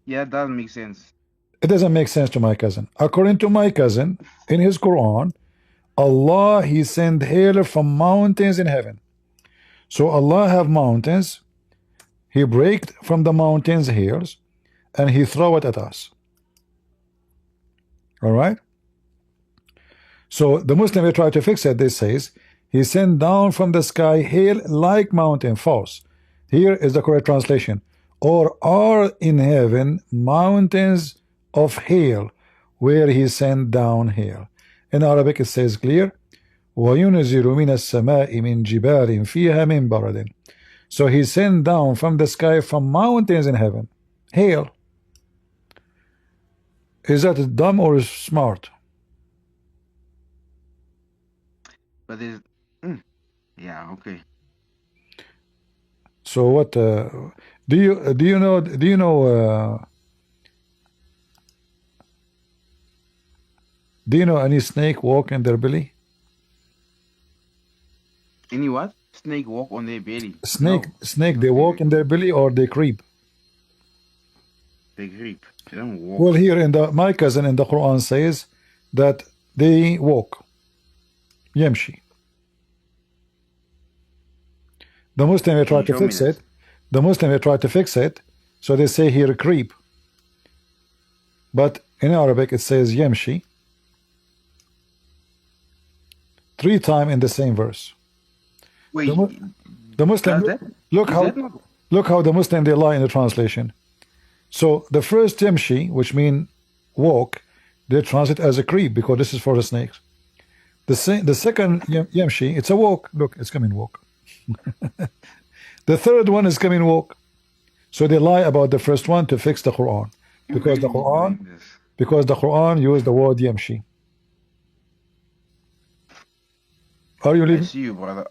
Yeah, that doesn't make sense. It doesn't make sense to my cousin. According to my cousin, in his Quran, Allah, he sent hail from mountains in heaven. So Allah have mountains, he break from the mountains hails, and he throw it at us. All right? So the Muslim, they try to fix it. They says he sent down from the sky hail like mountain. False. Here is the correct translation. Or are in heaven mountains of hail where he sent down hail. In Arabic it says clear. وَيُنْزِلُ مِنَ السَّمَاءِ مِنْ جِبَالٍ فِيهَا مِنْ بَرَدٍ. So he sent down from the sky from mountains in heaven hail. Is that dumb or smart? But there's. Yeah. Okay. So what do you know any snake walk in their belly? Any what? Snake walk on their belly? Snake No, they walk in their belly or they creep? they creep. They don't walk. Well, here in my cousin in the Quran says that they walk. Yamshi. The Muslim, they try to fix it. The Muslim, they try to fix it. So they say here creep. But in Arabic it says yamshi. 3 times in the same verse. Wait, the Muslim, look how the Muslim, they lie in the translation. So the first yamshi, which mean walk, they translate as a creep because this is for the snakes. The second yamshi, it's a walk. Look, it's coming walk. The third one is coming walk. So they lie about the first one to fix the Quran because the Quran used the word yamshi. Are you leaving? I see you, brother.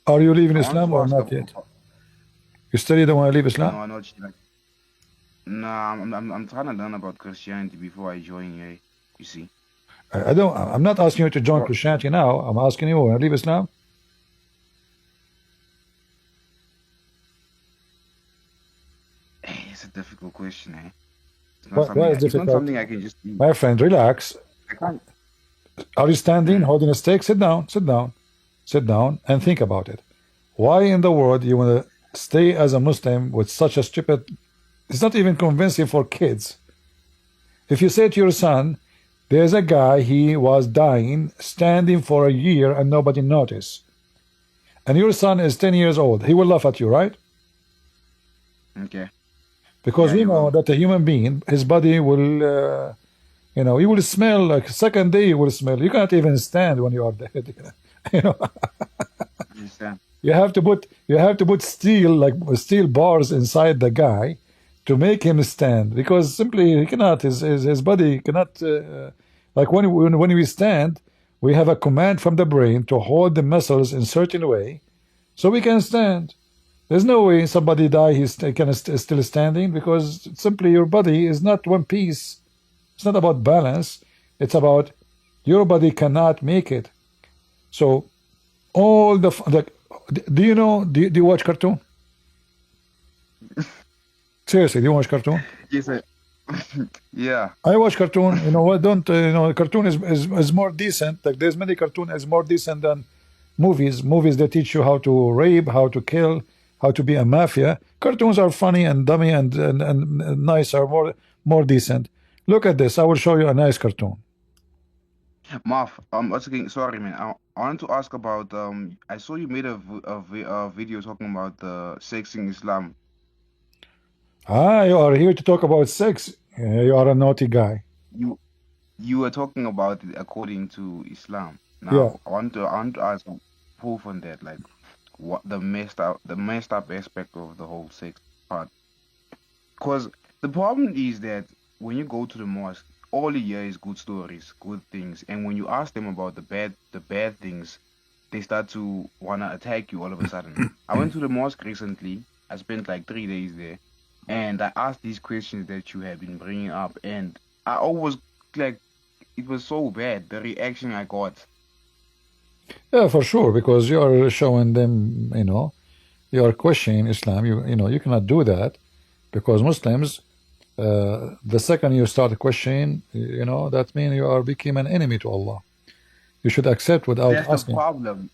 Are you leaving Islam or not yet? You still don't want to leave Islam? No, I'm not. No, I'm trying to learn about Christianity before I join you. You see. I'm not asking you to join Christianity now. I'm asking you, want to leave Islam? It's a difficult question, eh? Why is difficult? It's not something I can just do. My friend, relax. I can't. Are you standing, holding a stick? Sit down, sit down, sit down, and think about it. Why in the world you want to stay as a Muslim with such a stupid? It's not even convincing for kids. If you say to your son, there's a guy, he was dying, standing for a year and nobody noticed, and your son is 10 years old, he will laugh at you, right? Okay. Because we know that a human being, his body will, you know, he will smell like second day. He will smell. You can't even stand when you are dead. You know. Understand. You have to put steel bars inside the guy to make him stand because simply he cannot. His body cannot. Like when we stand, we have a command from the brain to hold the muscles in certain way, so we can stand. There's no way somebody die, he's still standing because simply your body is not one piece. It's not about balance. It's about your body cannot make it. So all the do you watch cartoon? Seriously, do you watch cartoon? Yes, sir. Yeah. I watch cartoon. You know what? Cartoon is more decent. Like there's many cartoon is more decent than movies. Movies that teach you how to rape, how to kill, how to be a mafia. Cartoons are funny and dummy and nice, are more decent. Look at this. I will show you a nice cartoon. Marv, sorry, man. I wanted to ask about I saw you made a video talking about sex in Islam. You are here to talk about sex. You are a naughty guy. You were talking about it according to Islam. Yeah. Now, I want to ask proof on that, like what the messed up aspect of the whole sex part. Because the problem is that when you go to the mosque, all you hear is good stories, good things, and when you ask them about the bad things, they start to wanna attack you all of a sudden. I went to the mosque recently. I spent like 3 days there, and I asked these questions that you have been bringing up, and I always like it was so bad the reaction I got. Yeah, for sure, because you are showing them, you are questioning Islam. You cannot do that because Muslims, the second you start questioning, that means you are become an enemy to Allah. You should accept without That's the asking. problem.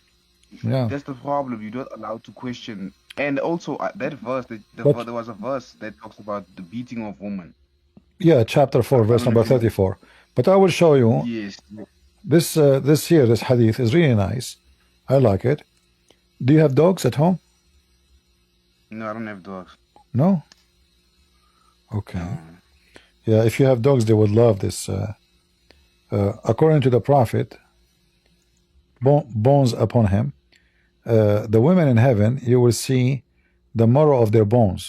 Yeah. That's the problem. You're not allowed to question. And also that verse, But there was a verse that talks about the beating of women. yeah, chapter 4, I verse don't know number if you know. 34. But I will show you Yes. this hadith is really nice. I like it. Do you have dogs at home? No, I don't have dogs. No? Okay. No. Yeah, if you have dogs, they would love this. According to the Prophet, bones upon him. The women in heaven, you will see the marrow of their bones,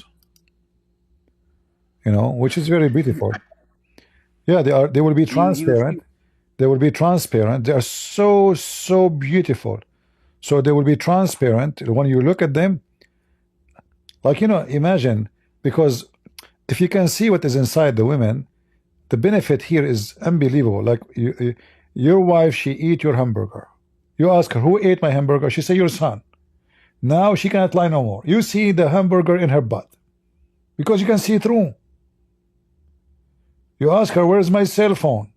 which is very beautiful. Yeah, they will be You see. transparent. They will be transparent. They are so beautiful. So they will be transparent when you look at them. Like, imagine, because if you can see what is inside the women, the benefit here is unbelievable. Like your wife, she eat your hamburger. You ask her, who ate my hamburger? She say, your son. Now she cannot lie no more. You see the hamburger in her butt because you can see through. You ask her, where's my cell phone?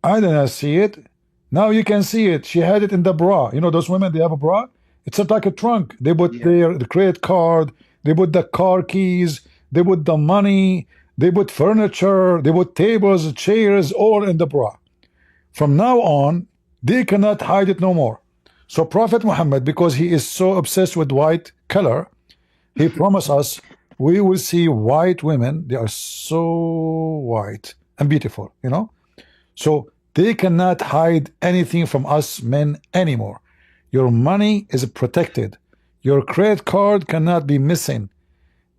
I did not see it. Now you can see it. She had it in the bra. You know those women, they have a bra. It's like a trunk. They put Yeah. the credit card. They put the car keys. They put the money. They put furniture. They put tables, chairs, all in the bra. From now on, they cannot hide it no more. So Prophet Muhammad, because he is so obsessed with white color, he promised us we will see white women. They are so white and beautiful, So they cannot hide anything from us men anymore. Your money is protected. Your credit card cannot be missing.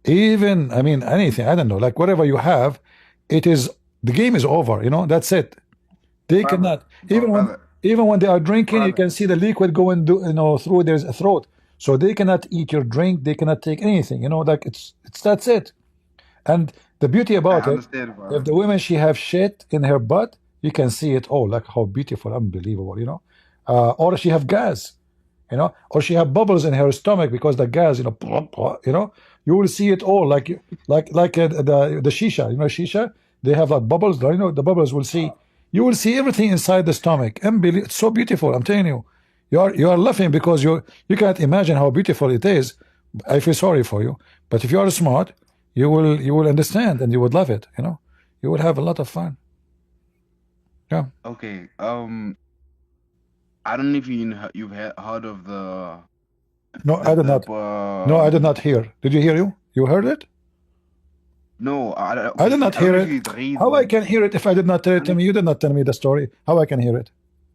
Even, I mean, anything, I don't know, like whatever you have, the game is over, that's it. They Brother, cannot, even when they are drinking, you brother, can see the liquid going, through their throat. So they cannot eat your drink. They cannot take anything. Like that's it. And the beauty I about it, understand, if brother. the women she have shit in her butt, you can see it all, like how beautiful, unbelievable, or she have gas, or she have bubbles in her stomach because the gas, you will see it all, like the shisha, shisha, they have like bubbles, the bubbles will see, you will see everything inside the stomach. Unbelievable, it's so beautiful. I'm telling you, you are laughing because you can't imagine how beautiful it is. I feel sorry for you, but if you are smart, you will understand and you would love it. You will have a lot of fun. Yeah. Okay. I don't know if you've heard of No, I did not. No, I did not hear. Did you hear you? You heard it? no. I Okay. did not I don't hear know if it. you read How I one. can hear it if I did not tell I it don't to know me? You did not tell me the story. How I can hear it?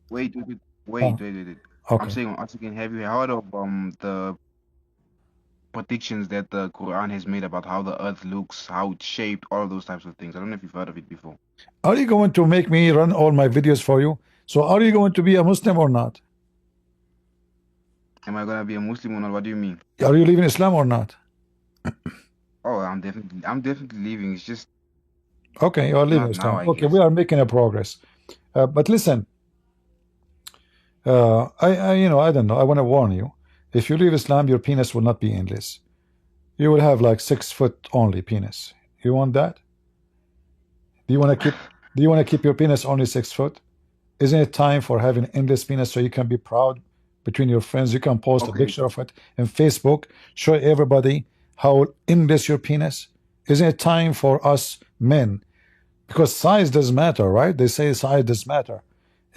wait, wait, wait, Oh, wait, wait, wait, wait. I'm okay. saying once again, have you heard of the predictions that the Quran has made about how the earth looks, how it's shaped, all of those types of things? I don't know if you've heard of it before. Are you going to make me run all my videos for you? So are you going to be a Muslim or not? Am I gonna be a Muslim or not? What do you mean? Are you leaving Islam or not? Oh, I'm definitely leaving. It's just Okay, you are leaving not now, Islam. I Okay, we guess. are making a progress. But listen, I don't know. I want to warn you. If you leave Islam, your penis will not be endless. You will have like 6 foot only penis. You want that? Do you want to keep? Do you want to keep your penis only 6 foot? Isn't it time for having endless penis so you can be proud between your friends? You can post a Okay. picture of it in Facebook, show everybody how endless your penis. Isn't it time for us men? Because size does matter, right? They say size does matter.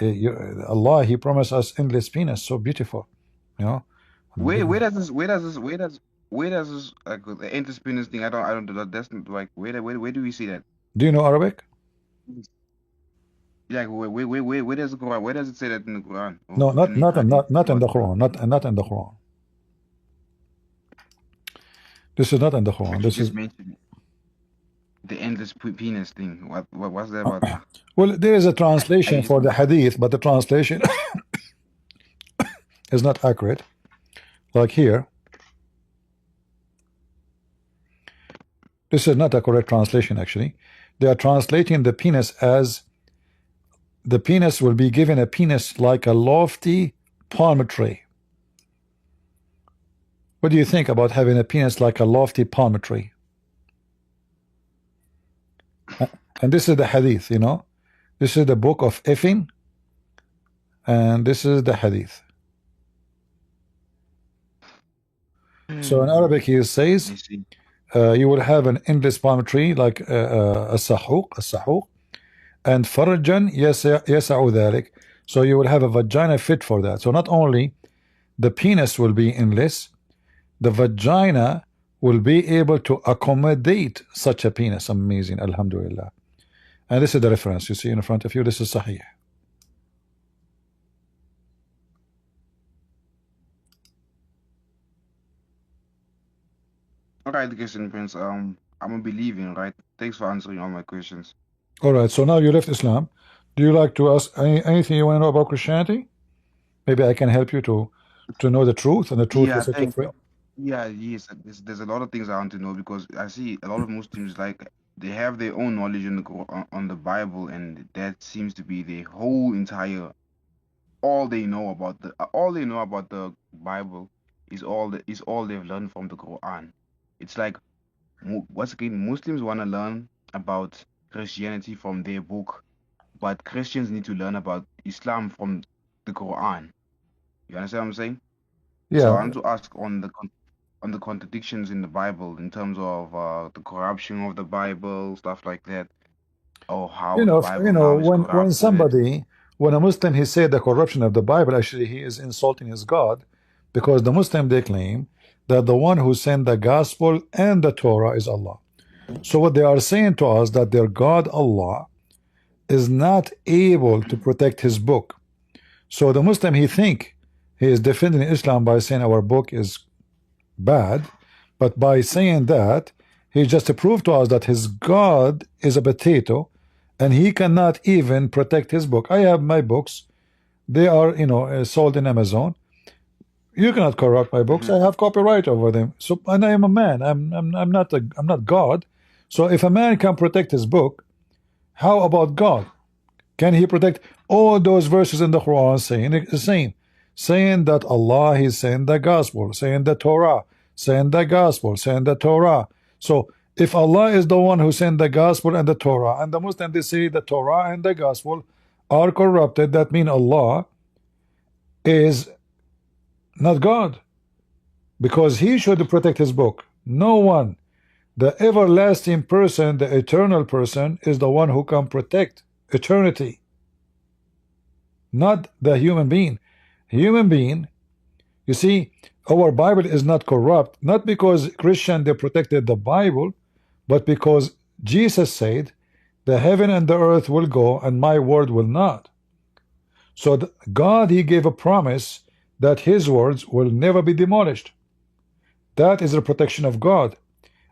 Allah, He promised us endless penis, so beautiful, you know. Where does this like the interspinners thing? I don't do that. That's not like where do we see that? Do you know Arabic? Like where does the Quran? Where does it say that in the Quran or No, not in not Hadith not in about the Quran. Not in the Quran. This is not in the Quran. but you This is just mentioned the endless penis thing. What's that about? well, there is a I translation just for the hadith, but the translation is not accurate. Like here, this is not a correct translation actually. They are translating the penis as the penis will be given a penis like a lofty palm tree. What do you think about having a penis like a lofty palm tree? And this is the hadith, you know. This is the book of Effin, and this is the hadith. So in Arabic, he I says, see. you will have an endless palm tree like a sahuq, and farjan yasa'u dhalik. So you will have a vagina fit for that. So not only the penis will be endless, the vagina will be able to accommodate such a penis. Amazing, alhamdulillah. And this is the reference you see in front of you. This is sahih. All right, Christian Prince. I'm a believing, right? Thanks for answering all my questions. All right, so now you left Islam. Do you like to ask anything you want to know about Christianity? Maybe I can help you to know the truth, and the truth will Yeah, set you thank free. you. Yeah, yes. There's a lot of things I want to know because I see a lot of Muslims like they have their own knowledge on the on the Bible, and that seems to be their whole entire all they know about the Bible is all they've learned from the Quran. It's like once again, Muslims want to learn about Christianity from their book, but Christians need to learn about Islam from the Quran. You understand what I'm saying? So I Yeah, want to ask on on the contradictions in the Bible in terms of the corruption of the Bible, stuff like that, or how the Bible now is when corrupted. somebody, when a Muslim he said the corruption of the Bible, actually he is insulting his God, because the Muslim they claim that the one who sent the gospel and the Torah is Allah. So what they are saying to us that their God Allah is not able to protect his book. So the Muslim he think he is defending Islam by saying our book is bad, but by saying that he just proved to us that his God is a potato and he cannot even protect his book. I have my books, they are sold in Amazon. You cannot corrupt my books. Hmm. I have copyright over them. So, and I am a man. I'm not God. So if a man can protect his book, how about God? Can he protect all those verses in the Quran saying the same? Saying that Allah is saying the gospel, saying the Torah, saying the gospel, saying the Torah. So if Allah is the one who sent the gospel and the Torah, and the Muslims they say the Torah and the gospel are corrupted, that means Allah is not God, because he should protect his book. No one. The everlasting person, the eternal person, is the one who can protect eternity, not the human being. Human being, you see, our Bible is not corrupt, not because Christian they protected the Bible, but because Jesus said, the heaven and the earth will go and my word will not. So God, he gave a promise that his words will never be demolished. That is the protection of God.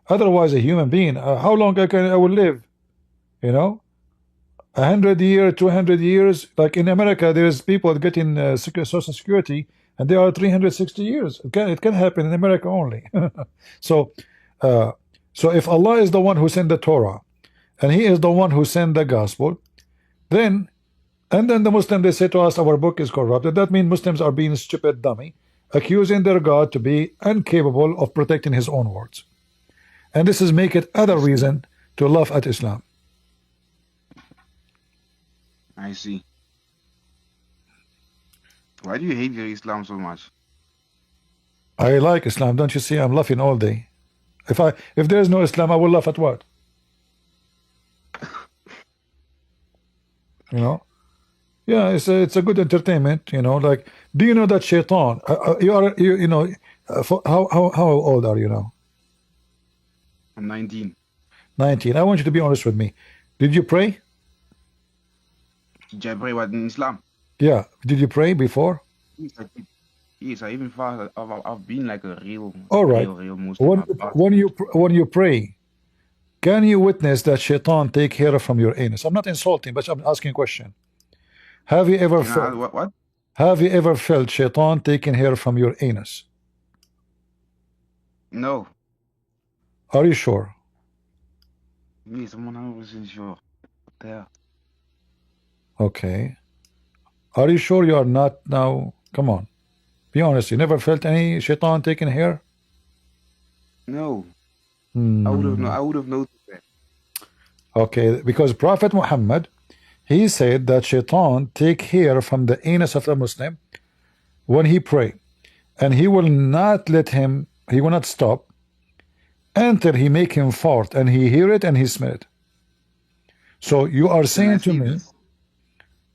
Otherwise, a human being, how long I will live? 100 years, 200 years. Like in America, there's people getting Social Security, and they are 360 years. It can happen in America only. So, uh, so if Allah is the one who sent the Torah, and He is the one who sent the gospel, then the Muslims they say to us our book is corrupted. That means Muslims are being stupid dummy, accusing their God to be incapable of protecting His own words, and this is make it I other see. reason to laugh at Islam. I see. Why do you hate your Islam so much? I like Islam. Don't you see? I'm laughing all day. If there is no Islam, I will laugh at what? You know? Yeah, it's a good entertainment. Like, do you know that Shaitan? You are you know? How old are you now? I'm 19. 19. I want you to be honest with me. Did you pray? Did I pray what in Islam? Yeah. Did you pray before? Yes, I did. Yes, I even fast. I've been like a real Alright. Muslim. I've fasted. When you pray, can you witness that shaitan take hair from your anus? I'm not insulting, but I'm asking a question. Have you ever Can I ask felt what? have you ever felt shaitan taking hair from your anus? No. Are you sure? Yes, I'm 100% sure. There. Okay. Are you sure you are not now? Come on. Be honest. You never felt any shaitan taking hair? No. Hmm. I would have noticed that. Okay, because Prophet Muhammad, he said that shaitan take hair from the anus of the Muslim when he pray, and he will not stop until he make him fart, and he hear it and he smell it. So you are saying to me,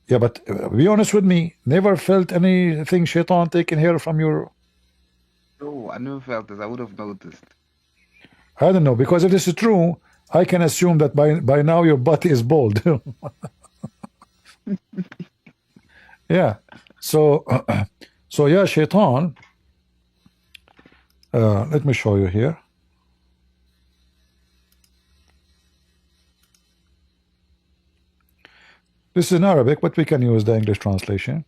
yeah, but be honest with me, never felt anything shaitan taking hair from your... No, I never felt this. I would have noticed. I don't know, because if this is true, I can assume that by now your butt is bald. Yeah. So so yeah, shaitan, let me show you here. This is in Arabic, but we can use the English translation.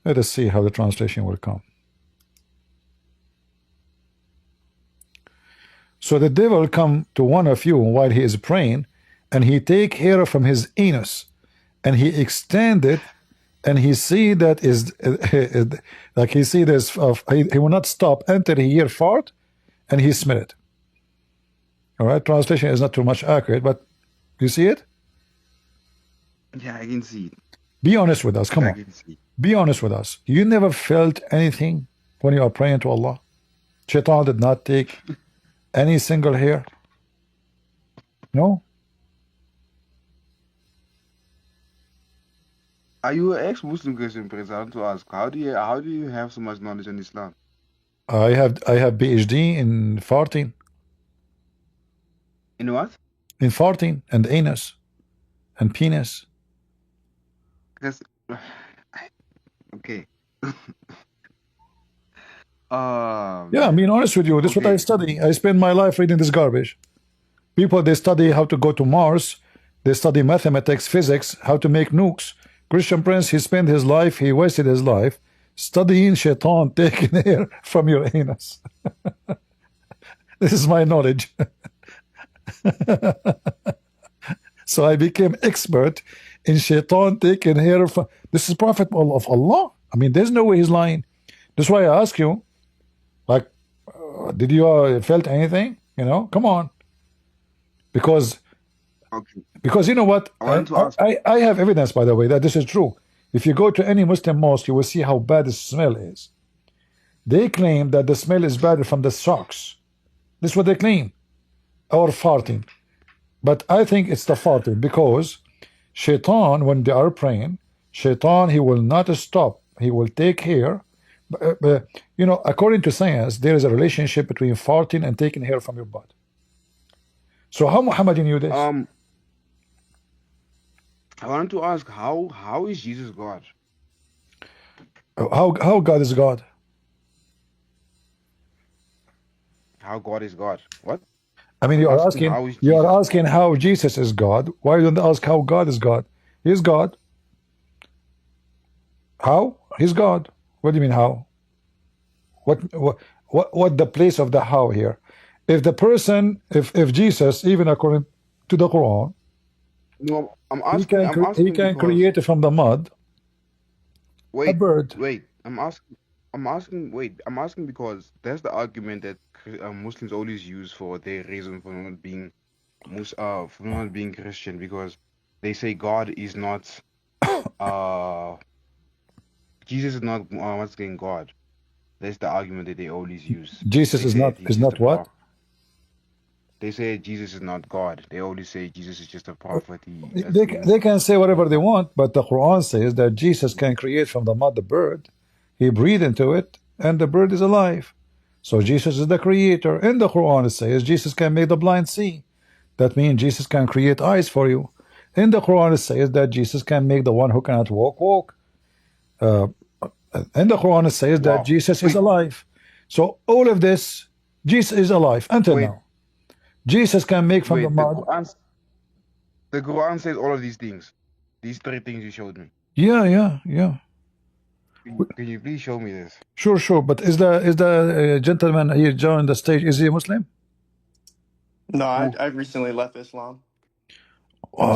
Let us see how the translation will come. So the devil come to one of you while he is praying, and he take hair from his anus, and he extend it, and he see that is like he see this. He will not stop until he hear fart, and he smell it. All right, translation is not too much accurate, but you see it. Yeah, I can see it. Be honest with us. Come on. Be honest with us. You never felt anything when you are praying to Allah? Shaitan did not take any single hair? No? Are you an ex-Muslim Christian, Prince? I want to ask, how do you have so much knowledge on Islam? I have PhD in farting. In what? In farting and anus and penis. Because okay. Yeah, I'm being honest with you. This is what I study. I spend my life reading this garbage. People, they study how to go to Mars. They study mathematics, physics, how to make nukes. Christian Prince, he spent his life, he wasted his life studying shaitan taking hair from your anus. This is my knowledge. So I became expert in shaitan taking hair from... This is Prophet of Allah. I mean, there's no way he's lying. That's why I ask you, like, did you felt anything? You know, come on. Because you know what? I have evidence, by the way, that this is true. If you go to any Muslim mosque, you will see how bad the smell is. They claim that the smell is bad from the socks. This is what they claim. Or farting. But I think it's the farting, because shaitan, when they are praying, shaitan, he will not stop. He will take hair. You know, according to science, there is a relationship between farting and taking hair from your butt. So how Muhammad knew this? I wanted to ask, how is Jesus God? How God is God? How God is God? What? I mean, you are asking how Jesus is God. Why don't you ask how God is God? He's God. How? He's God. What do you mean how? What the place of the how here? If the person, if Jesus, even according to the Quran, no, I'm asking, he can create from the mud a bird. I'm asking because that's the argument that Muslims always use for their reason for not being Christian, because they say God is not Jesus is not once again God. That's the argument that they always use. Jesus is not what? They say Jesus is not God. They always say Jesus is just a prophet. They can say whatever they want, but the Quran says that Jesus can create from the mud the bird. He breathed into it, and the bird is alive. So Jesus is the creator. In the Quran it says Jesus can make the blind see. That means Jesus can create eyes for you. In the Quran, it says that Jesus can make the one who cannot walk walk. In the Quran, it says that Wow. Jesus is Wait, alive. So all of this, Jesus is alive until wait, now. Jesus can make from the wait. The mud. Quran says all of these things. These three things you showed me. Yeah. Can you please show me this? Sure. But is the gentleman here joined the stage? Is he a Muslim? No, Who? I recently left Islam.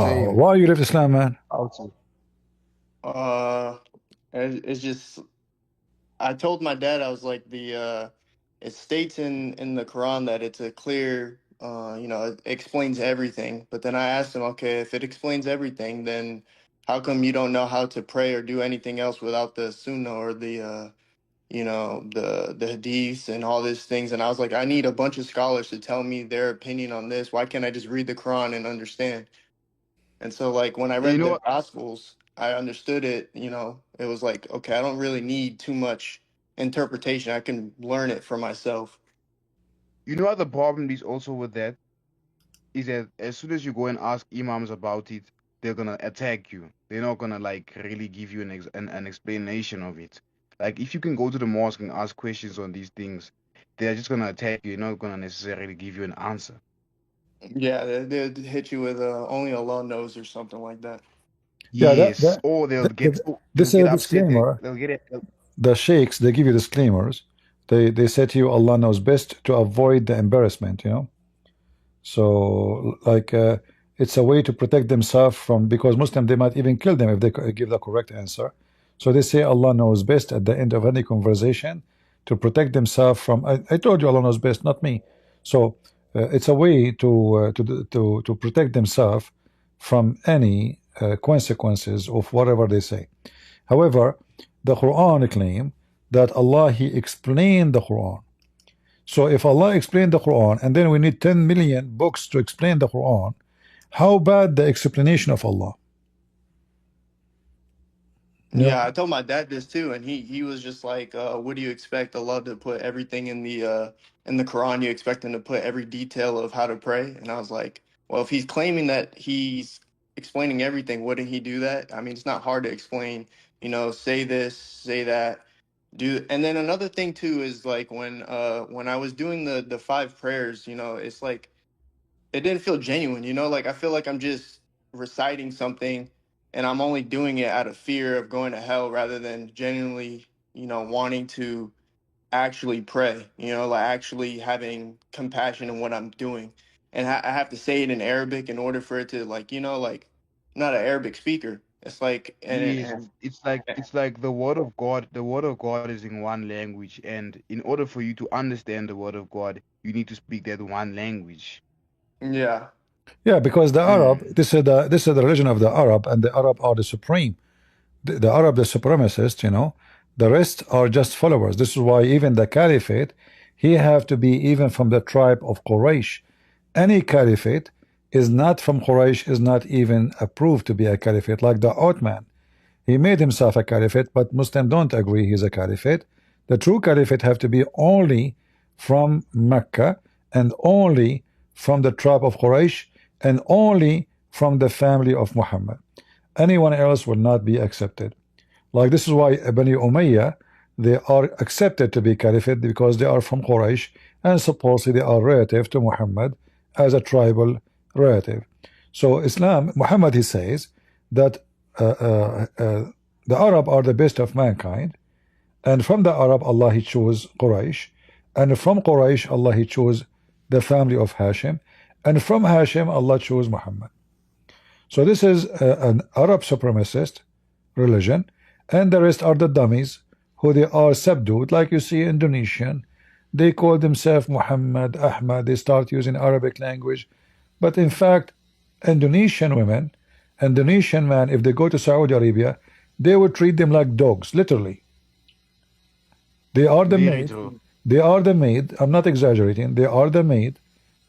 Same. Why you left Islam, man? Outside. Uh, it's just I told my dad, I was like, it states in the Quran that it's a clear, it explains everything. But then I asked him, okay, if it explains everything, then how come you don't know how to pray or do anything else without the Sunnah or the hadiths and all these things? And I was like, I need a bunch of scholars to tell me their opinion on this. Why can't I just read the Quran and understand? And so, like, when I You read know the what? Gospels, I understood it. It was like, okay, I don't really need too much interpretation. I can learn it for myself. You know what the problem is also with that is that as soon as you go and ask imams about it, they're gonna attack you. They're not gonna like really give you an explanation of it. Like if you can go to the mosque and ask questions on these things, they're just gonna attack you. They're not gonna necessarily give you an answer. Yeah, they'd hit you with only Allah knows or something like that. Yeah, Yes, or they'll this is get a upset. disclaimer. They'll get it. The sheikhs, they give you disclaimers. They say to you, Allah knows best, to avoid the embarrassment, So, like, it's a way to protect themselves from, because Muslim, they might even kill them if they give the correct answer. So they say Allah knows best at the end of any conversation to protect themselves from. I told you Allah knows best, not me. So it's a way to protect themselves from any consequences of whatever they say. However, the Quran claim that Allah, He explained the Quran. So if Allah explained the Quran and then we need 10 million books to explain the Quran, how bad the explanation of Allah? Yeah, I told my dad this too, and he was just like, "What do you expect Allah to put everything in the Quran? You expect him to put every detail of how to pray?" And I was like, "Well, if he's claiming that he's explaining everything, wouldn't he do that? I mean, it's not hard to explain. Say this, say that, do." And then another thing too is like when I was doing the five prayers, it's like it didn't feel genuine, like I feel like I'm just reciting something and I'm only doing it out of fear of going to hell rather than genuinely, wanting to actually pray, like actually having compassion in what I'm doing. And I have to say it in Arabic in order for it to like I'm not an Arabic speaker. It's like Yes, and it's like the word of God. The word of God is in one language, and in order for you to understand the word of God, you need to speak that one language. yeah. Yeah, because the Arab, Mm. this is the religion of the Arab, and the Arab are the supreme. The Arab, the supremacist, the rest are just followers. This is why even the caliphate, he have to be even from the tribe of Quraysh. Any caliphate is not from Quraysh, is not even approved to be a caliphate, like the Ottoman. He made himself a caliphate, but Muslims don't agree he's a caliphate. The true caliphate have to be only from Mecca and only from the tribe of Quraysh and only from the family of Muhammad. Anyone else will not be accepted. Like this is why Bani Umayyah, they are accepted to be caliphate because they are from Quraysh and supposedly they are relative to Muhammad as a tribal relative. So Islam, Muhammad, he says that the Arab are the best of mankind, and from the Arab Allah he chose Quraysh, and from Quraysh Allah he chose the family of Hashim, and from Hashim Allah chose Muhammad. So this is an Arab supremacist religion, and the rest are the dummies who they are subdued, like you see Indonesian. They call themselves Muhammad, Ahmad, they start using Arabic language, but in fact Indonesian women, Indonesian men, if they go to Saudi Arabia, they would treat them like dogs, literally. They are the Very maid. true. They are the maid. I'm not exaggerating. They are the maid.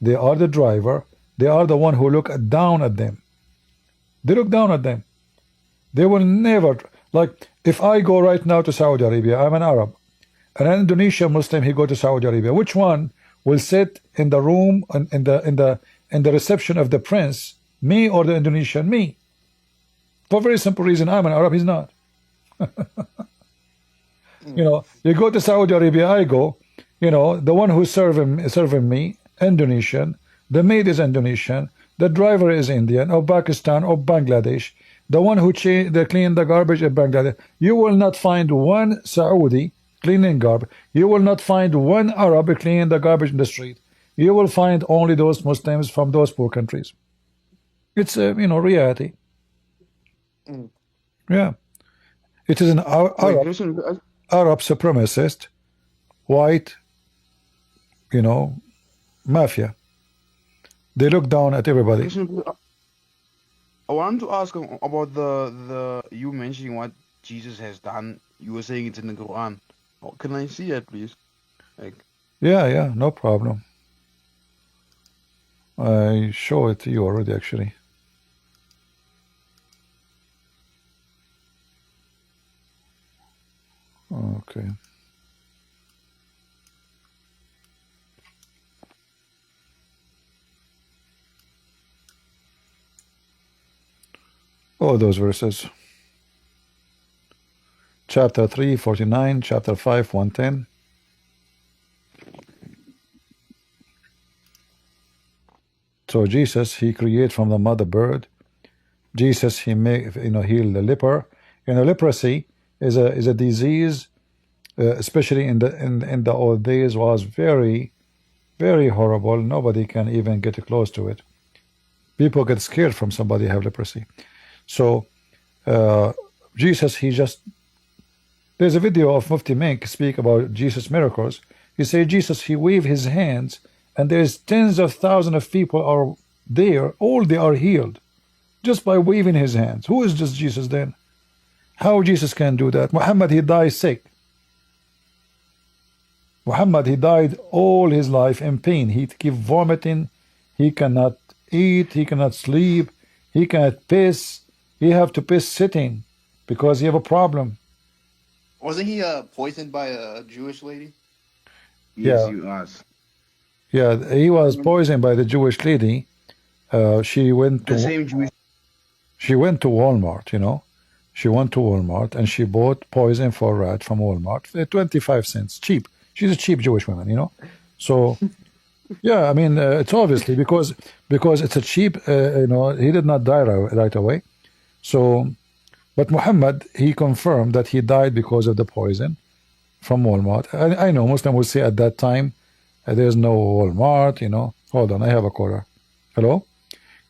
They are the driver. They are the one who look down at them. They look down at them. They will never, like, if I go right now to Saudi Arabia, I'm an Arab, and an Indonesian Muslim, he go to Saudi Arabia. Which one will sit in the room in the reception of the prince? Me or the Indonesian? Me. For a very simple reason, I'm an Arab, he's not. You know, you go to Saudi Arabia, I go, you know, the one who's serving me, Indonesian, the maid is Indonesian, the driver is Indian, or Pakistan, or Bangladesh, the one who they clean the garbage in Bangladesh. You will not find one Saudi cleaning garbage. You will not find one Arab cleaning the garbage in the street. You will find only those Muslims from those poor countries. It's a, you know, reality. Yeah. It is an Arab supremacist, white, you know, mafia. They look down at everybody. I wanted to ask about the you mentioning what Jesus has done. You were saying it's in the Quran. Oh, can I see it, please? Like, yeah, no problem. I show it to you already, actually. Okay. Oh, those verses. Chapter 3, 49, chapter 5, 110. So Jesus, he created from the mother bird. Jesus, he make, you know, heal the leper. You know, leprosy is a disease, especially in the old days, was very, very horrible. Nobody can even get close to it. People get scared from somebody have leprosy. So Jesus, he just, there's a video of Mufti Menk speak about Jesus' miracles. He said Jesus, he waved his hands, and there's tens of thousands of people are there, all they are healed just by waving his hands. Who is this Jesus then? How Jesus can do that? Muhammad, he died sick. Muhammad, he died all his life in pain. He keep vomiting. He cannot eat. He cannot sleep. He cannot piss. He have to piss sitting because he have a problem. Wasn't he poisoned by a Jewish lady? yes, Yeah. you asked. Yeah, he was poisoned by the Jewish lady. She went The to same Jewish. she went to Walmart, you know. She went to Walmart and she bought poison for rat from Walmart for 25 cents. Cheap. She's a cheap Jewish woman, you know. So, yeah, I mean, it's obviously because it's a cheap, you know, he did not die right away. So, but Muhammad, he confirmed that he died because of the poison from Walmart. I know Muslim would say at that time, there's no Walmart, you know. Hold on, I have a caller. Hello?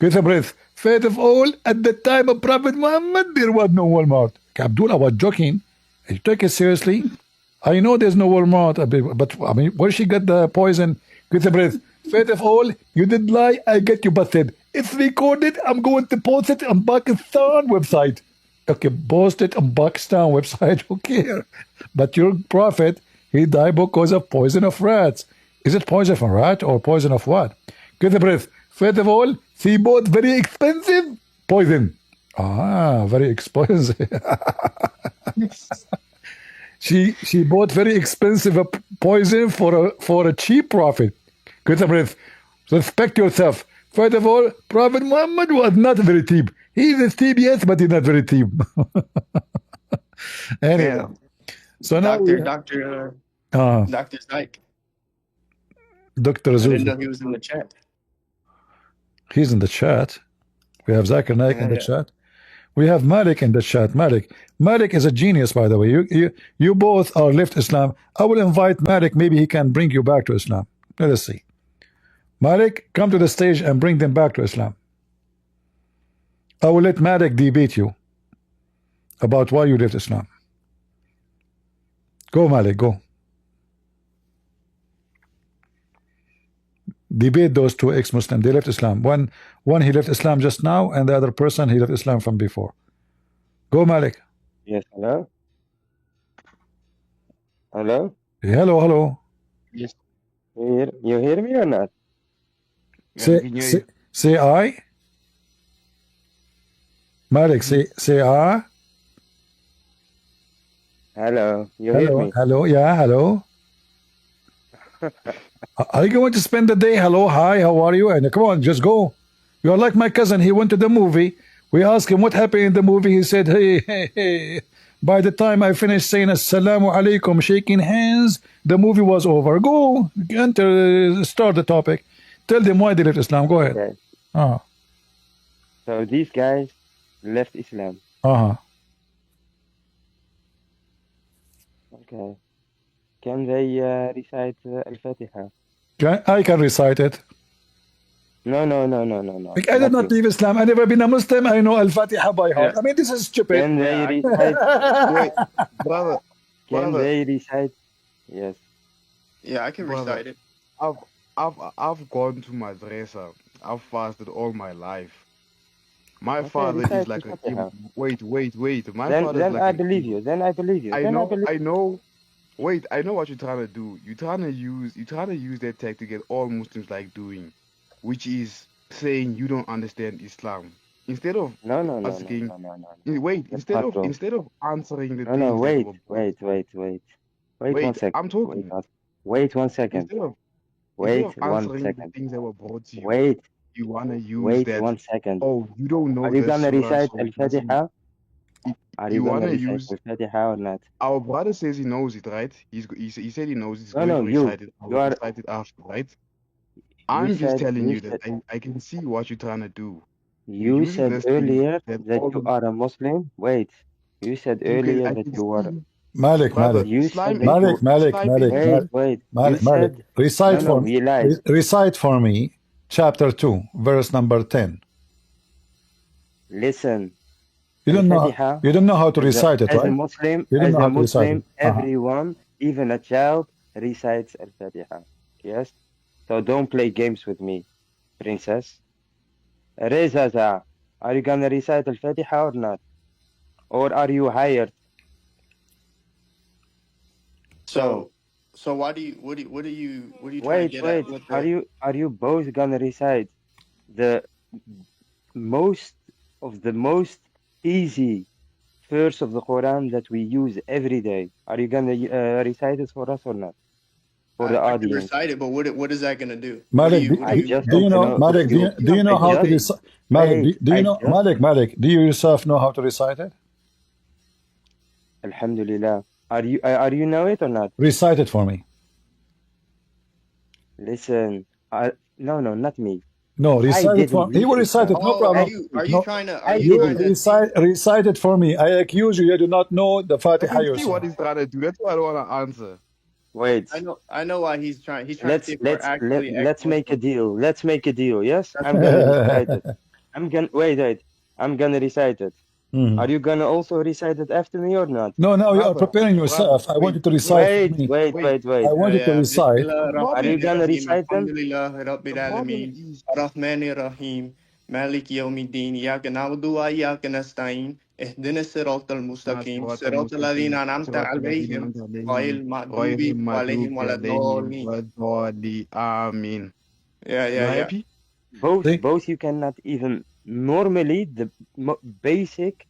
Get a breath. Faith of all, at the time of Prophet Muhammad, there was no Walmart. Abdul, I was joking. You take it seriously? I know there's no Walmart, but I mean, where she got the poison? Get a breath. Faith of all, you did lie, I get you busted. It's recorded, I'm going to post it on Pakistan website. Okay, post it on Pakistan website, who care? But your prophet, he died because of poison of rats. Is it poison from rat or poison of what? Get a breath. First of all, she bought very expensive poison. Ah, very expensive. she bought very expensive poison for a cheap profit. Get a breath. Respect yourself. First of all, Prophet Muhammad was not very cheap. He is cheap, yes, but he's not very cheap. Anyway, Yeah. so now Dr. Zyke. Dr. I didn't Zuzi. know he was in the chat. He's in the chat. We have Zakir Naik in the chat. We have Malik in the chat. Malik is a genius, by the way. You both are left Islam. I will invite Malik. Maybe he can bring you back to Islam. Let us see. Malik, come to the stage and bring them back to Islam. I will let Malik debate you about why you left Islam. Go, Malik, go. Debate those two ex-Muslims. They left Islam. One he left Islam just now, and the other person he left Islam from before. Go, Malik. Yes, hello? Hello? Hello. Yes. You hear me or not? Say I. Malik, say I. Hello, you hear me? Hello, yeah, hello. Are you going to spend the day? Hello, hi, how are you? And come on, just go. You are like my cousin. He went to the movie. We asked him what happened in the movie. He said, hey. By the time I finished saying Assalamu alaikum, shaking hands, the movie was over. Go, enter, start the topic. Tell them why they left Islam. Go ahead. Okay. Uh-huh. So these guys left Islam. Uh-huh. Okay. Can they recite Al-Fatiha? I can recite it. No. I did not leave Islam. I never been a Muslim. I know Al-Fatiha by heart. I mean, this is stupid. Can they recite? Wait, brother. Can Brother. they recite? Yes. Yeah, I can Brother. recite it. I've gone to madrasa. I've fasted all my life. My Okay, father recite is like a Al-Fatiha. wait. My Then father is like I a believe you. Then I believe you. I Then I know. believe. I know. Wait, I know what you're trying to do. You're trying to use that tag to get all Muslims like doing, which is saying you don't understand Islam. Instead of No. asking, That's instead not of true. answering the No. things that were Wait 1 second. I'm talking. Wait 1 second. Instead of Wait 1 answering the second. things that were brought to you, Wait you wanna use wait that. 1 second. Oh, you don't know Are you the gonna surah, recite so it doesn't. Al-Fatiha? Are you You gonna wanna recite use. Al-Fatiha or not? Our brother says he knows it, right? He said he knows it. He's No, going to you. recite it. I You will are. recite it after, right? You I'm just said. telling You you that said. I can see what you're trying to do. You You're using said this thing earlier that that all you the are a Muslim. Wait. You said you can earlier I that can you were. see, Malik. brother. You Islam said ain't that. no Islam ain't Wait. You Malik. said. Recite No. You lied. Recite for me, chapter 2, verse number 10. Listen. You don't know. Al-Fatiha. You don't know how to recite it, As a right? Muslim, You don't know how to recite it. everyone, even a child, recites Al-Fatiha. Yes. So don't play games with me, princess. Reza, are you gonna recite Al-Fatiha or not? Or are you hired? So why do you what are you trying to Wait. get at with Are the you both gonna recite the most easy verse of the Quran that we use every day? Are you gonna recite it for us or not? For the I can audience. recite it, but what is that gonna do? Malik, I just do you want to know? know if Malik, you. do you know how to recite? Malik, Wait. do you know? Malik, do you yourself know how to recite it? Alhamdulillah. Are you know it or not? Recite it for me. Listen. No, not me. No, recite it for. He will Listen, recite sir. it. No problem. Are you No, trying to you teach? recite it for me. I accuse you. You do not know the I Fatiha can see yourself. what he's trying to do. That's why I don't want to answer. Wait. I know why he's trying to see if we're actually Let's make a ex-Muslims. deal. Let's make a deal. Yes, I'm gonna recite it. Wait. I'm gonna recite it. Mhm. Are you gonna also recite it after me or not? No, now you are Brother, preparing yourself. I want you to recite for me. Wait. I want you to Yeah, recite. the Are you problem gonna is recite them? Alhamdulillah, Rabbil the problem Alameen, is Ar-Rahman Ar-Rahim, Malik Yawmiddin, Iyyaka na'budu wa iyyaka nasta'in, Ihdina as-siratal mustaqim, صراط Siratal المستقيم ladhina an'amta صراط الذين alayhim, أنعمت عليهم Ghayril غير maghdubi المغضوب alayhim عليهم waladdallin. ولا الضالين آمين. You Yeah. happy? See? Both you cannot even normally the basic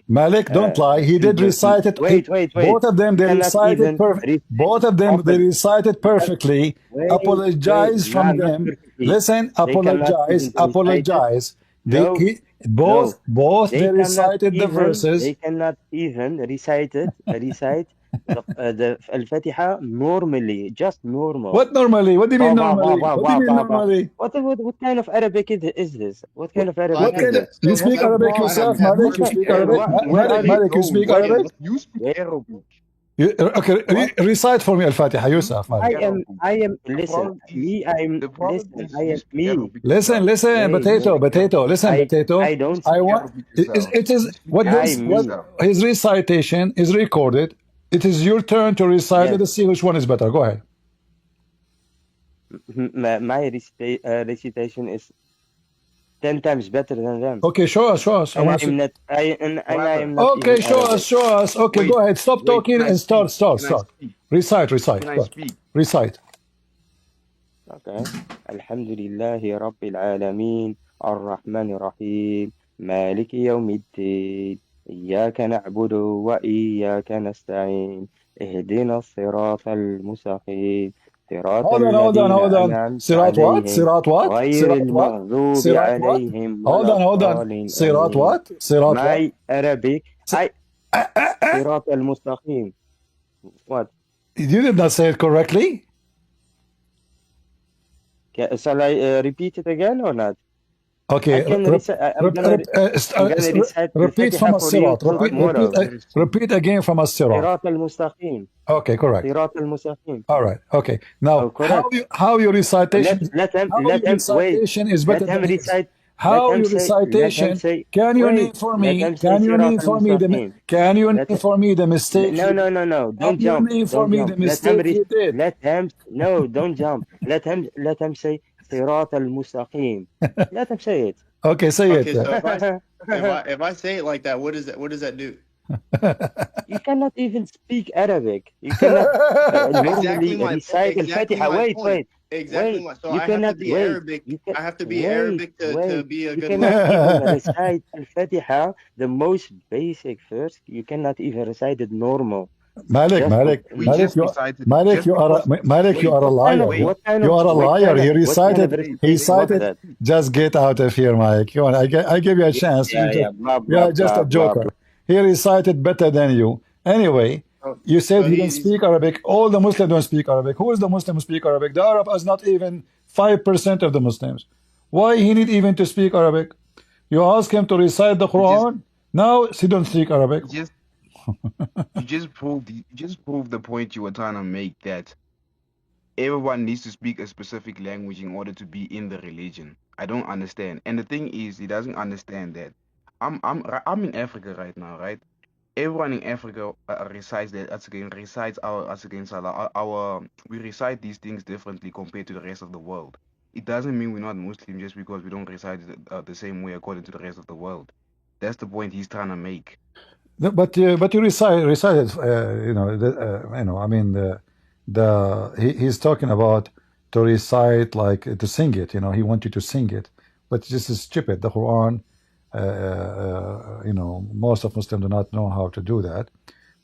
Malik, don't lie. He did recite it. wait. Both of them, You they cannot recited even perfect. recite Both of them, they open. recited perfectly. Wait. Apologize from Not them. perfectly. Listen, They cannot even recite it. apologize. No. Both they recited the They verses. cannot even recite the Al-Fatiha normally, just normal. What normally? What do you mean normally? What do you mean Ba. normally? What kind of Arabic is this? What kind of So I Arabic What is have kind of? to. this? You So speak let, The Arabic I problem, have yourself, to have Malik? You Malik, speak perfect. Arabic? Where are you? Malik, you speak What? Arabic? You speak Where? Arabic. Okay, What? recite for me Al-Fatiha You yourself, speak Malik. Arabic. The Listen, problem is you speak me. Arabic yourself. Listen, You potato, speak Arabic. listen, I potato. don't I speak. want Arabic yourself. it is You speak what this Arabic what Me. yourself. his recitation is recorded. It is your turn to recite. Yes. Let us see which one is better. Go ahead. My recitation is 10 times better than them. Okay, show us, show us. I And want to see. I Brother, am not Okay, even Arabic. show us. Okay, wait, go ahead. Stop talking can I and speak? start. Can I speak? Recite. Can I Go ahead. speak? Recite. Okay. Alhamdulillahi Rabbil Alameen Ar-Rahman Ar-Rahim مالك يوم الدين إياك نعبد وإياك نستعين اهدنا الصراط المستقيم صراط Hold on, hold on, الذين hold on. أنعمت Sirat what? عليهم Sirat what? غير Sirat what? المغضوب Sirat what? عليهم Hold ولا on, hold on. الضالين Sirat آمين. what? Sirat what? My Arabic I Eh? صراط المستقيم. What? You did not say it correctly. Shall I repeat it again or not? Okay, I can recite. I'm gonna recite repeat from Al-Fatiha for you الصراط. till tomorrow. Repeat again from الصراط. صراط المستقيم. Okay, correct. صراط المستقيم. All right. Okay. Now, Oh, correct. how your recitation? Let him recitation is better Let him than his? recite. How Let him your say. recitation? Can you name for Let me? him say Can you صراط name for me the? المستقيم. Can you Let name for me the mistake? No. Can Don't you jump. name for Don't me jump. the mistake you did? Let him. No, don't jump. Let him say صراط المستقيم. Let him say it. Okay, say Okay, it. so if I say it like that, what does that do? You cannot even speak Arabic. You cannot normally recite Al-Fatiha. Point. So You I have to cannot be Arabic. I have to be Arabic to be a You good cannot Muslim. even recite Al-Fatiha, the most basic verse. You cannot even recite it normal. Malik, Just We Malik, just recited Malik, just you are because. Malik, you Wait, are a liar. wait. What kind You of are a liar. He what kind of recited. He recitation was cited. that? Just get out of here, Mike. Come on, I gave you a chance. Blah You blah are just blah a blah blah. joker. He recited better than you. Anyway, So, you said so he don't he's speak Arabic. All the Muslims don't speak Arabic. Who is the Muslim who speak Arabic? The Arab is not even 5% of the Muslims. Why he need even to speak Arabic? You ask him to recite the You just Quran. Now he don't speak Arabic. you just you just proved the point you were trying to make, that everyone needs to speak a specific language in order to be in the religion. I don't understand. And the thing is, he doesn't understand that. I'm in Africa right now, right? Everyone in Africa recites that as again recites our as against our we recite these things differently compared to the rest of the world. It doesn't mean we're not Muslim just because we don't recite it the same way according to the rest of the world. That's the point he's trying to make. No, but you recited I mean he's talking about to recite, like to sing it, he wants you to sing it, but this is stupid. The Quran, most of Muslims do not know how to do that,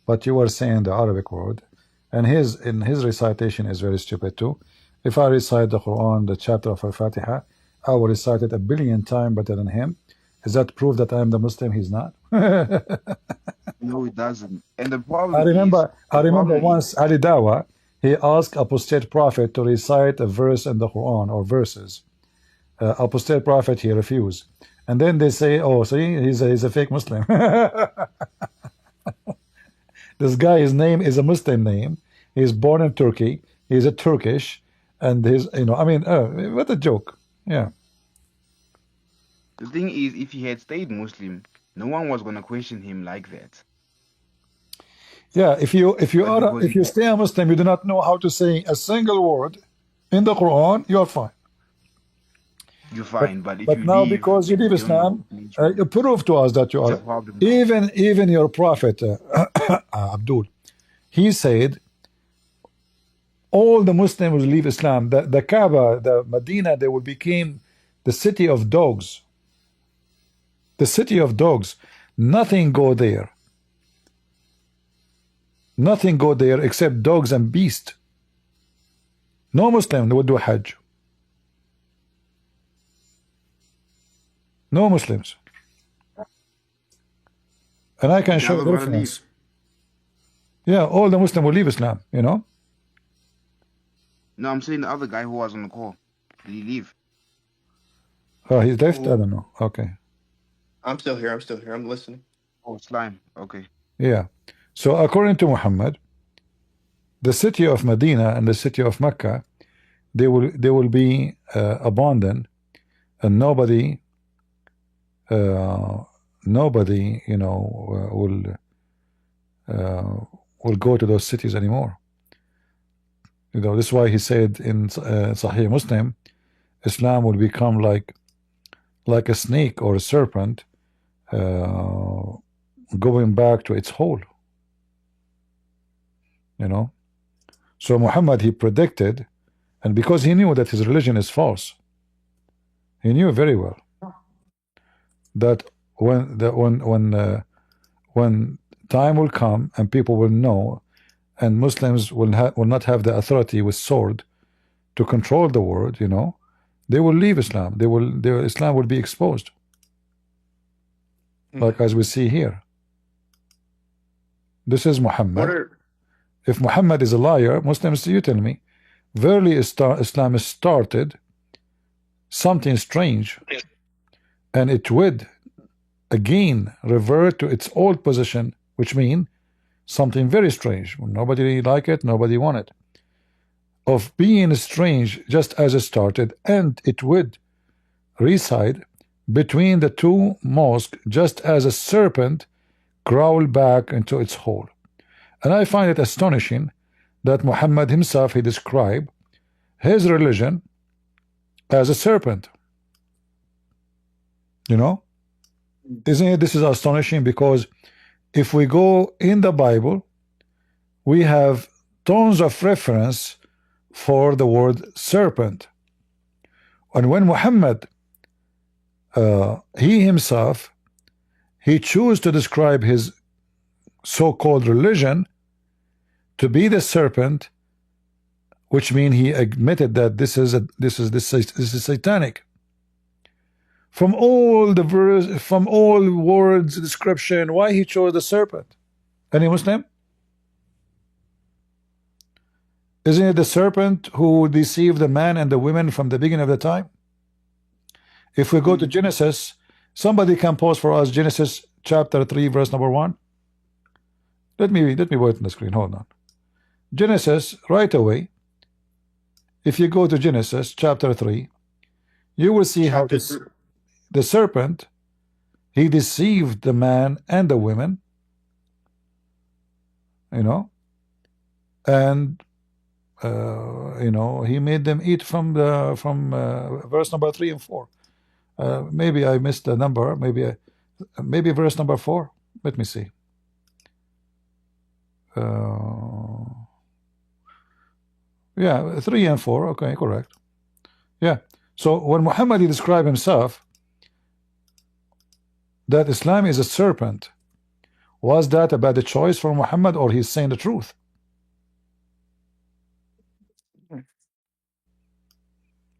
but you were saying the Arabic word, and his recitation is very stupid too. If I recite the Quran, the chapter of Al-Fatiha, I will recite it 1,000,000,000 times better than him. Is that proof that I am the Muslim? He's not. No, it doesn't. And I remember is once Ali Dawa, he asked apostate prophet to recite a verse in the Quran or verses. Apostate prophet, he refused. And then they say, oh, see, he's a fake Muslim. This guy, his name is a Muslim name. He's born in Turkey. He's a Turkish. And what a joke. Yeah. the thing is, if he had stayed Muslim, no one was gonna question him like that. Yeah, if you But because stay a Muslim, you do not know how to say a single word in the Quran, you're fine. you're fine, but if But you now, leave because you and leave you don't know, Islam, you prove to us that you it's a are. problem now. Even your prophet Abdul, he said all the Muslims will leave Islam. The Kaaba, the Medina, they will become the city of dogs. The city of dogs. Nothing go there. Nothing go there except dogs and beasts. No Muslim would do Hajj. No Muslims. And I can The show other the brother reference. leave. Yeah, all the Muslims will leave Islam, No, I'm saying the other guy who was on the call. Did he leave? Oh, he left? I don't know. Okay. I'm still here. I'm listening. Oh, slime. Okay. Yeah. So according to Muhammad, the city of Medina and the city of Mecca, they will be abandoned, and nobody will go to those cities anymore. This is why he said in Sahih Muslim, Islam will become like a snake or a serpent, going back to its hole. So Muhammad, he predicted, and because he knew that his religion is false, he knew very well that when time will come and people will know, and Muslims will not have the authority with sword to control the world, you know, they will leave Islam. Their Islam will be exposed, like as we see here. This is Muhammad. If Muhammad is a liar, Muslims, you tell me, verily Islam started something strange, and it would again revert to its old position, which means something very strange. Nobody like it, nobody want it. Of being strange just as it started, and it would reside between the two mosques just as a serpent crawled back into its hole. And I find it astonishing that Muhammad himself, he described his religion as a serpent. You know, isn't it? This is astonishing, because if we go in the Bible, we have tons of reference for the word serpent. And when Muhammad, he himself, he chose to describe his so-called religion to be the serpent, which means he admitted that this is satanic. From all the verse, from all words, description, why he chose the serpent? Any Muslim? Isn't it the serpent who deceived the man and the women from the beginning of the time? If we go to Genesis, somebody can post for us Genesis chapter 3 verse number 1. Let me put it on the screen. Hold on. Genesis, right away, if you go to Genesis chapter 3, you will see how the serpent, he deceived the man and the women, you know, and you know, he made them eat from verse number 3 and 4. Maybe I missed the number. Maybe verse number 4. Let me see. Yeah, 3 and 4. Okay, correct. Yeah. So when Muhammad described himself that Islam is a serpent, was that a bad choice for Muhammad, or he's saying the truth?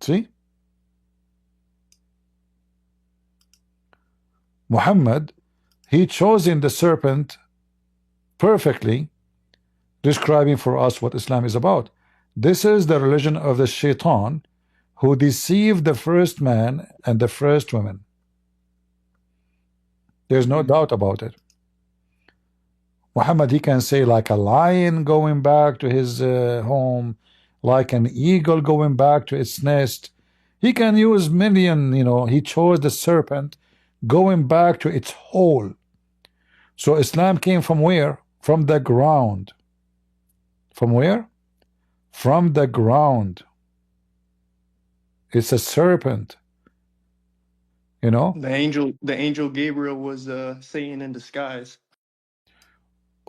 See, Muhammad, he chosen the serpent perfectly, describing for us what Islam is about. This is the religion of the shaitan, who deceived the first man and the first woman. There's no doubt about it. Muhammad, he can say like a lion going back to his home, like an eagle going back to its nest. He can use million, you know, he chose the serpent going back to its hole. So Islam came from where? From the ground. From where? From the ground. It's a serpent. You know? The angel Gabriel was Satan in disguise.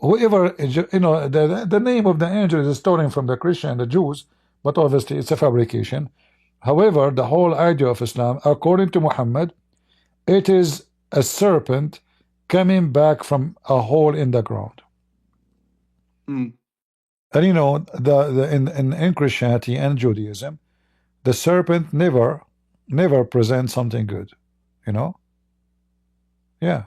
Whoever, you know, the name of the angel is stolen from the Christian and the Jews, but obviously it's a fabrication. However, the whole idea of Islam, according to Muhammad, it is a serpent coming back from a hole in the ground. And you know, in Christianity and Judaism, the serpent never presents something good. You know? Yeah.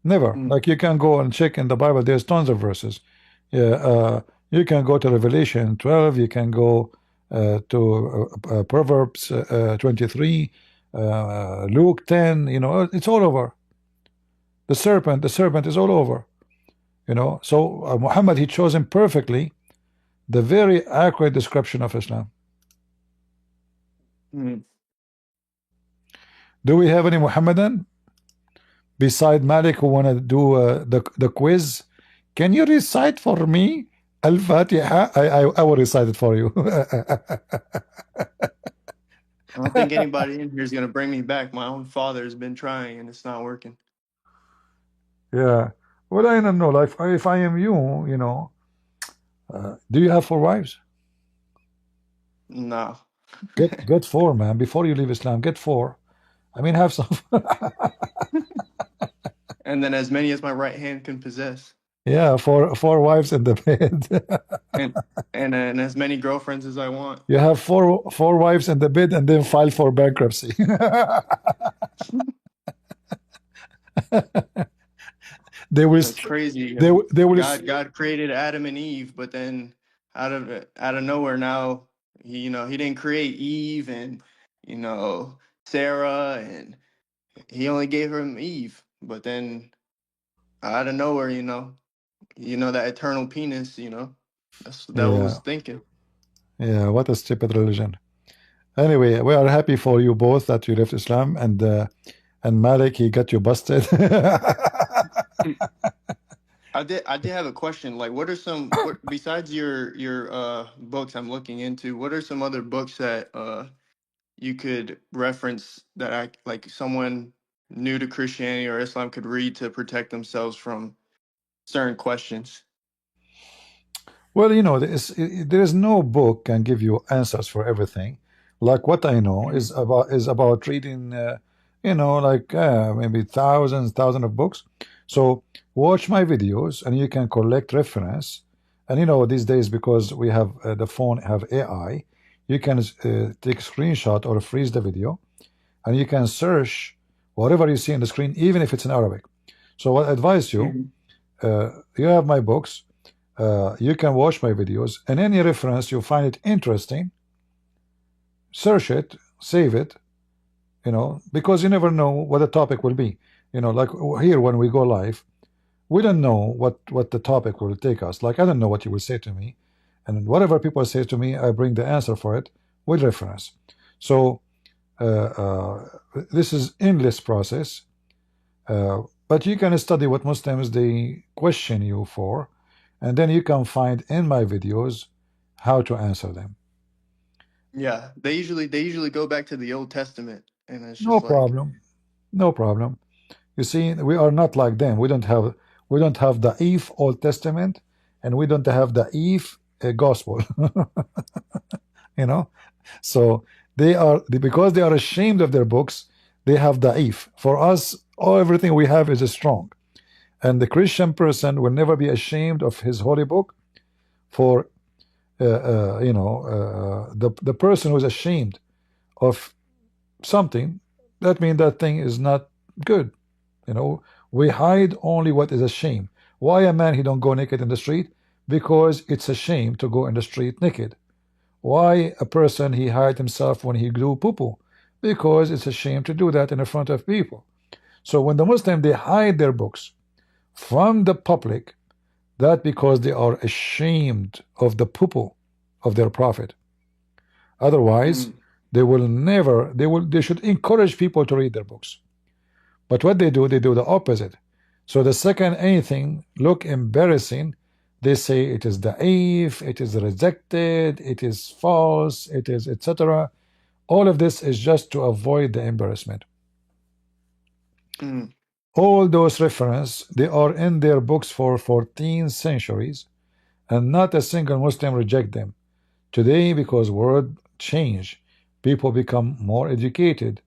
Never. Like you can go and check in the Bible, there's tons of verses. Yeah, you can go to Revelation 12, you can go to Proverbs 23, Luke 10, you know, it's all over. The serpent is all over. You know, so Muhammad, he chosen perfectly the very accurate description of Islam. Do we have any Muhammadan beside Malik who want to do the quiz? Can you recite for me Al-Fatiha? I will recite it for you. I don't think anybody in here is going to bring me back. My own father has been trying and it's not working. Yeah. Well, I don't know. Like, if I am you, you know, do you have 4 wives? No. Get 4, man. Before you leave Islam, get 4. I mean, have some. And then as many as my right hand can possess. Yeah, 4 wives in the bed. and as many girlfriends as I want. You have four wives in the bed and then file for bankruptcy. They will That's crazy. they will God created Adam and Eve, but then out of nowhere now, he didn't create Eve and Sarah, and he only gave him Eve. But then out of nowhere, that eternal penis, that's what the devil yeah, was thinking. yeah, what a stupid religion. Anyway, we are happy for you both that you left Islam, and Malik, he got you busted. I did have a question. Like, what besides your books I'm looking into, what are some other books that you could reference that I like someone new to Christianity or Islam could read to protect themselves from certain questions? Well, there is no book can give you answers for everything. Like what I know Mhm. is about reading, like maybe thousands of books. So watch my videos, and you can collect reference. And these days, because we have the phone have AI, you can take screenshot or freeze the video, and you can search whatever you see on the screen, even if it's in Arabic. So I advise you, Mhm. you have my books, you can watch my videos, and any reference you find it interesting, search it, save it, because you never know what the topic will be. Like here when we go live, we don't know what the topic will take us. Like I don't know what you will say to me, and whatever people say to me, I bring the answer for it with reference. So this is endless process, but you can study what Muslims they question you for, and then you can find in my videos how to answer them. Yeah, they usually go back to the Old Testament, and it's No just like, problem. No problem. You see, we are not like them. We don't have the Eve Old Testament, and we don't have the Eve Gospel. you know. So because they are ashamed of their books, they have the Eve. For us, everything we have is strong, and the Christian person will never be ashamed of his holy book. For the person who is ashamed of something, that means that thing is not good. We hide only what is a shame. Why a man he don't go naked in the street? Because it's a shame to go in the street naked. Why a person he hide himself when he do poo poo? Because it's a shame to do that in the front of people. So when the Muslim they hide their books from the public, that because they are ashamed of the poo poo of their prophet. Otherwise, mm, they should encourage people to read their books. But what they do the opposite. So the second anything look embarrassing, they say it is da'if, it is rejected, it is false, it is etc. All of this is just to avoid the embarrassment. mm, All those references, they are in their books for 14 centuries, and not a single Muslim reject them. Today, because world change, people become more educated.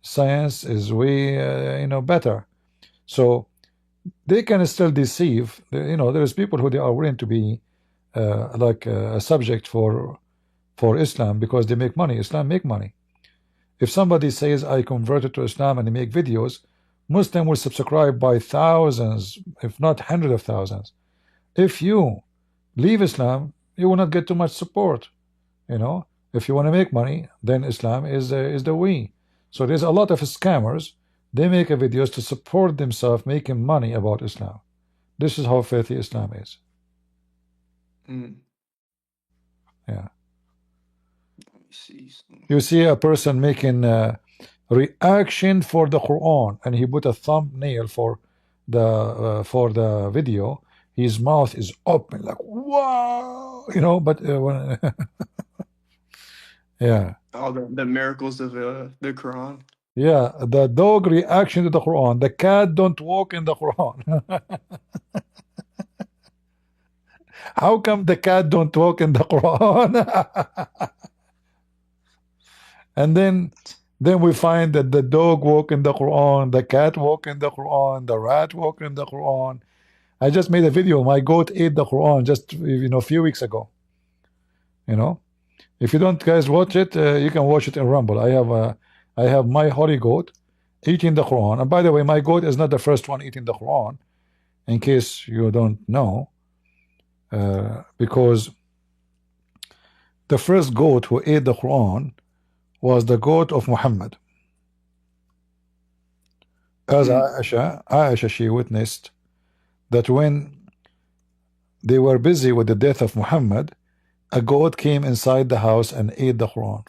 Science is way, better. So they can still deceive. There's people who they are willing to be like a subject for Islam because they make money. Islam make money. If somebody says I converted to Islam and they make videos, Muslim will subscribe by thousands, if not hundreds of thousands. If you leave Islam, you will not get too much support. If you want to make money, then Islam is the way. So there's a lot of scammers. They make videos to support themselves making money about Islam. This is how filthy Islam is. mm. Yeah. Let me see. You see a person making a reaction for the Quran, and he put a thumbnail for the video. His mouth is open, like wow, But yeah, All the miracles of the Quran. yeah. The dog reaction to the Quran. The cat don't walk in the Quran. How come the cat don't walk in the Quran? And then we find that the dog walk in the Quran, the cat walk in the Quran, the rat walk in the Quran. I just made a video. My goat ate the Quran just a few weeks ago. You know, if you don't guys watch it, you can watch it in Rumble. I have my holy goat eating the Quran. And by the way, my goat is not the first one eating the Quran, in case you don't know, because the first goat who ate the Quran was the goat of Muhammad. As Aisha, she witnessed that when they were busy with the death of Muhammad, a goat came inside the house and ate the Quran.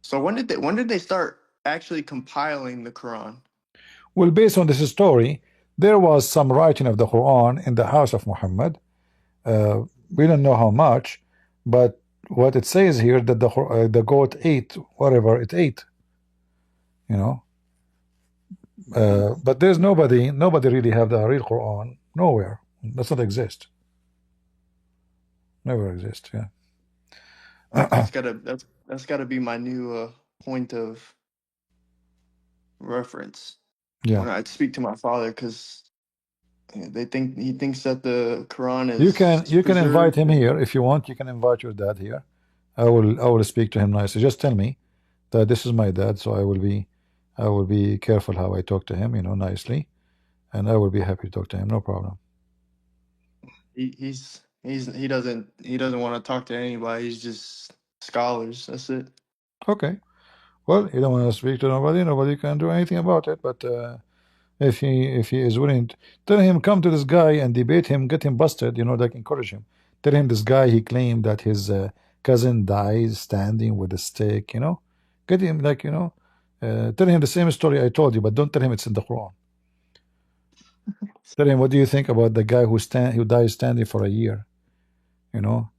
So when did they start actually compiling the Quran? Well, based on this story, there was some writing of the Quran in the house of Muhammad. We don't know how much, but what it says here that the goat ate whatever it ate. You know, but there's nobody really have the real Quran nowhere. Does not exist. Never exist. Yeah. That's gotta be my new point of reference Yeah. when I speak to my father, because he thinks that the Quran You is can invite preserved. him here if you want. You can invite your dad here. I will speak to him nicely. Just tell me that this is my dad, so I will be careful how I talk to him, you know, nicely, and I will be happy to talk to him. No problem. He doesn't want to talk to anybody. He's just scholars. That's it. Okay. Well, you don't want to speak to nobody. Nobody can do anything about it. But if he is willing, tell him come to this guy and debate him, get him busted. You know, like encourage him. Tell him this guy he claimed that his cousin died standing with a stick. You know, get him like tell him the same story I told you, but don't tell him it's in the Quran. Tell him what do you think about the guy who died standing for a year. You know,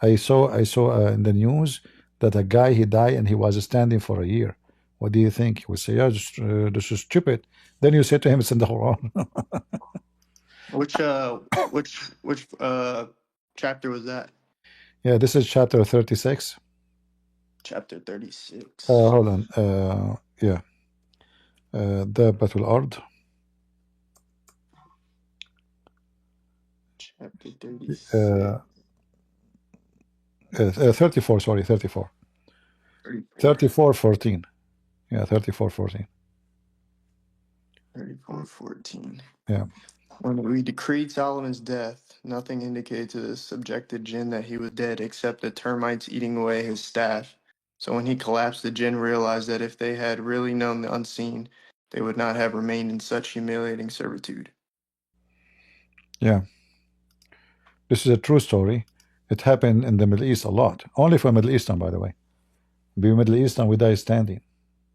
I saw in the news that a guy he died and he was standing for a year. What do you think? He would say, "Yeah, this is stupid." Then you say to him, "It's in the Quran." Which chapter was that? Yeah, this is chapter 36. Chapter 36. Hold on. Yeah. دابة الأرض. Chapter 36. 34. Sorry, 34. 34:14. Yeah, 34:14. 34:14. Yeah. When we decreed Solomon's death, nothing indicated to the subjected jinn that he was dead except the termites eating away his staff. So when he collapsed, the jinn realized that if they had really known the unseen, they would not have remained in such humiliating servitude. Yeah. This is a true story. It happened in the Middle East a lot. Only for Middle Eastern, by the way. Be Middle Eastern, we die standing.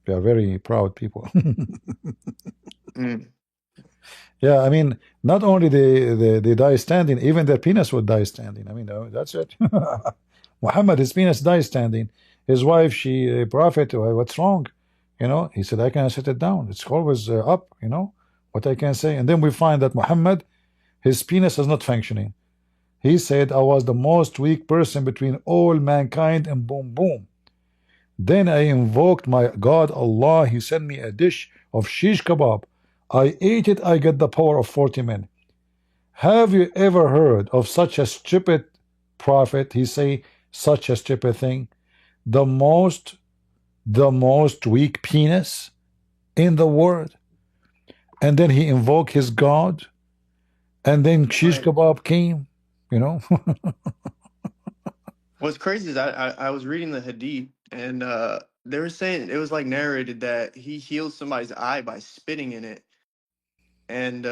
We are very proud people. Yeah, I mean, not only they die standing, even their penis would die standing. I mean, that's it. Muhammad, his penis dies standing. His wife, she, prophet, what's wrong? You know, he said, I can't set it down. It's always up, you know, what I can say. And then we find that Muhammad, his penis is not functioning. He said, I was the most weak person between all mankind, and boom, boom. Then I invoked my God, Allah. He sent me a dish of shish kebab. I ate it, I get the power of 40 men. Have you ever heard of such a stupid prophet? He say such a stupid thing. The most weak penis in the world. And then he invoked his God. And then shish kebab came, you know. What's crazy is I was reading the Hadith, and they were saying it was like narrated that he healed somebody's eye by spitting in it, and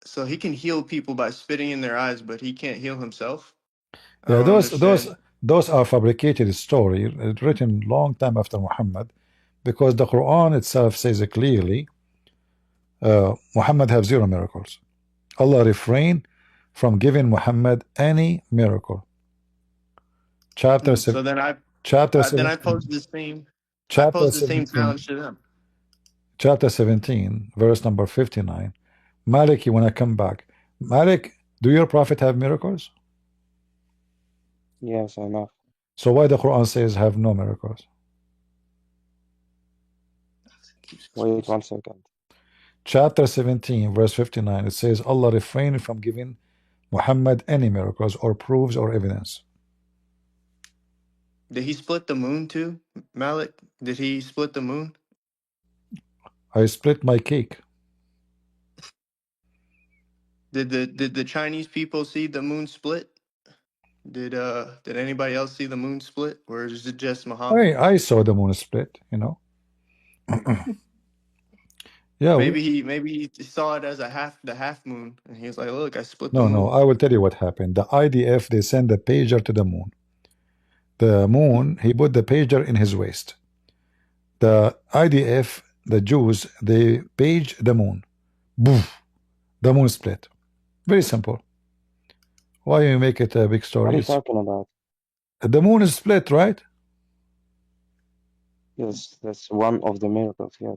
so he can heal people by spitting in their eyes, but he can't heal himself. I Yeah, don't understand. those are fabricated story written long time after Muhammad, because the Quran itself says it clearly. Muhammad have 0 miracles. Allah refrained from giving Muhammad any miracle. Chapter So then I 17. posed the same Chapter challenge to them. Chapter 17, verse number 59. Malik, you want to come back? Malik, do your prophet have miracles? Yes, I know. So why the Quran says have no miracles? Wait 1 second. Chapter 17, verse 59. It says Allah refrained from giving Muhammad any miracles or proofs or evidence. Did he split the moon too, Malik? Did he split the moon? I split my cake. Did the Chinese people see the moon split? Did anybody else see the moon split, or is it just Muhammad? I saw the moon split, you know. Yeah, Maybe he saw it as the half moon, and he was like, "Look, I split the no, moon." I will tell you what happened. The IDF, they sent a pager to the moon. The moon, he put the pager in his waist. The IDF, the Jews, they page the moon. Boof, the moon split. Very simple. Why you make it a big What story? are you talking about? The moon is split, right? Yes, that's one of the miracles. Yes.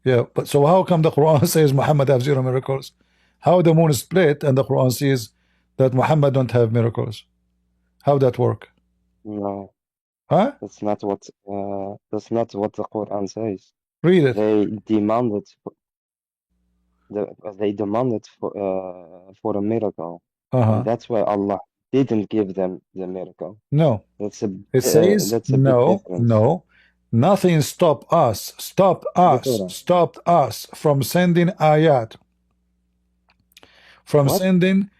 Yeah, but so how come the Quran says Muhammad have 0 miracles? How the moon is split and the Quran says that Muhammad don't have miracles? How that work? No, Huh? that's not what the Quran says. Read it. They demanded for a miracle, Uh-huh. and that's why Allah didn't give them the miracle. No. That's a It says big no, difference. no. Nothing stopped us from sending ayat. From What? sending,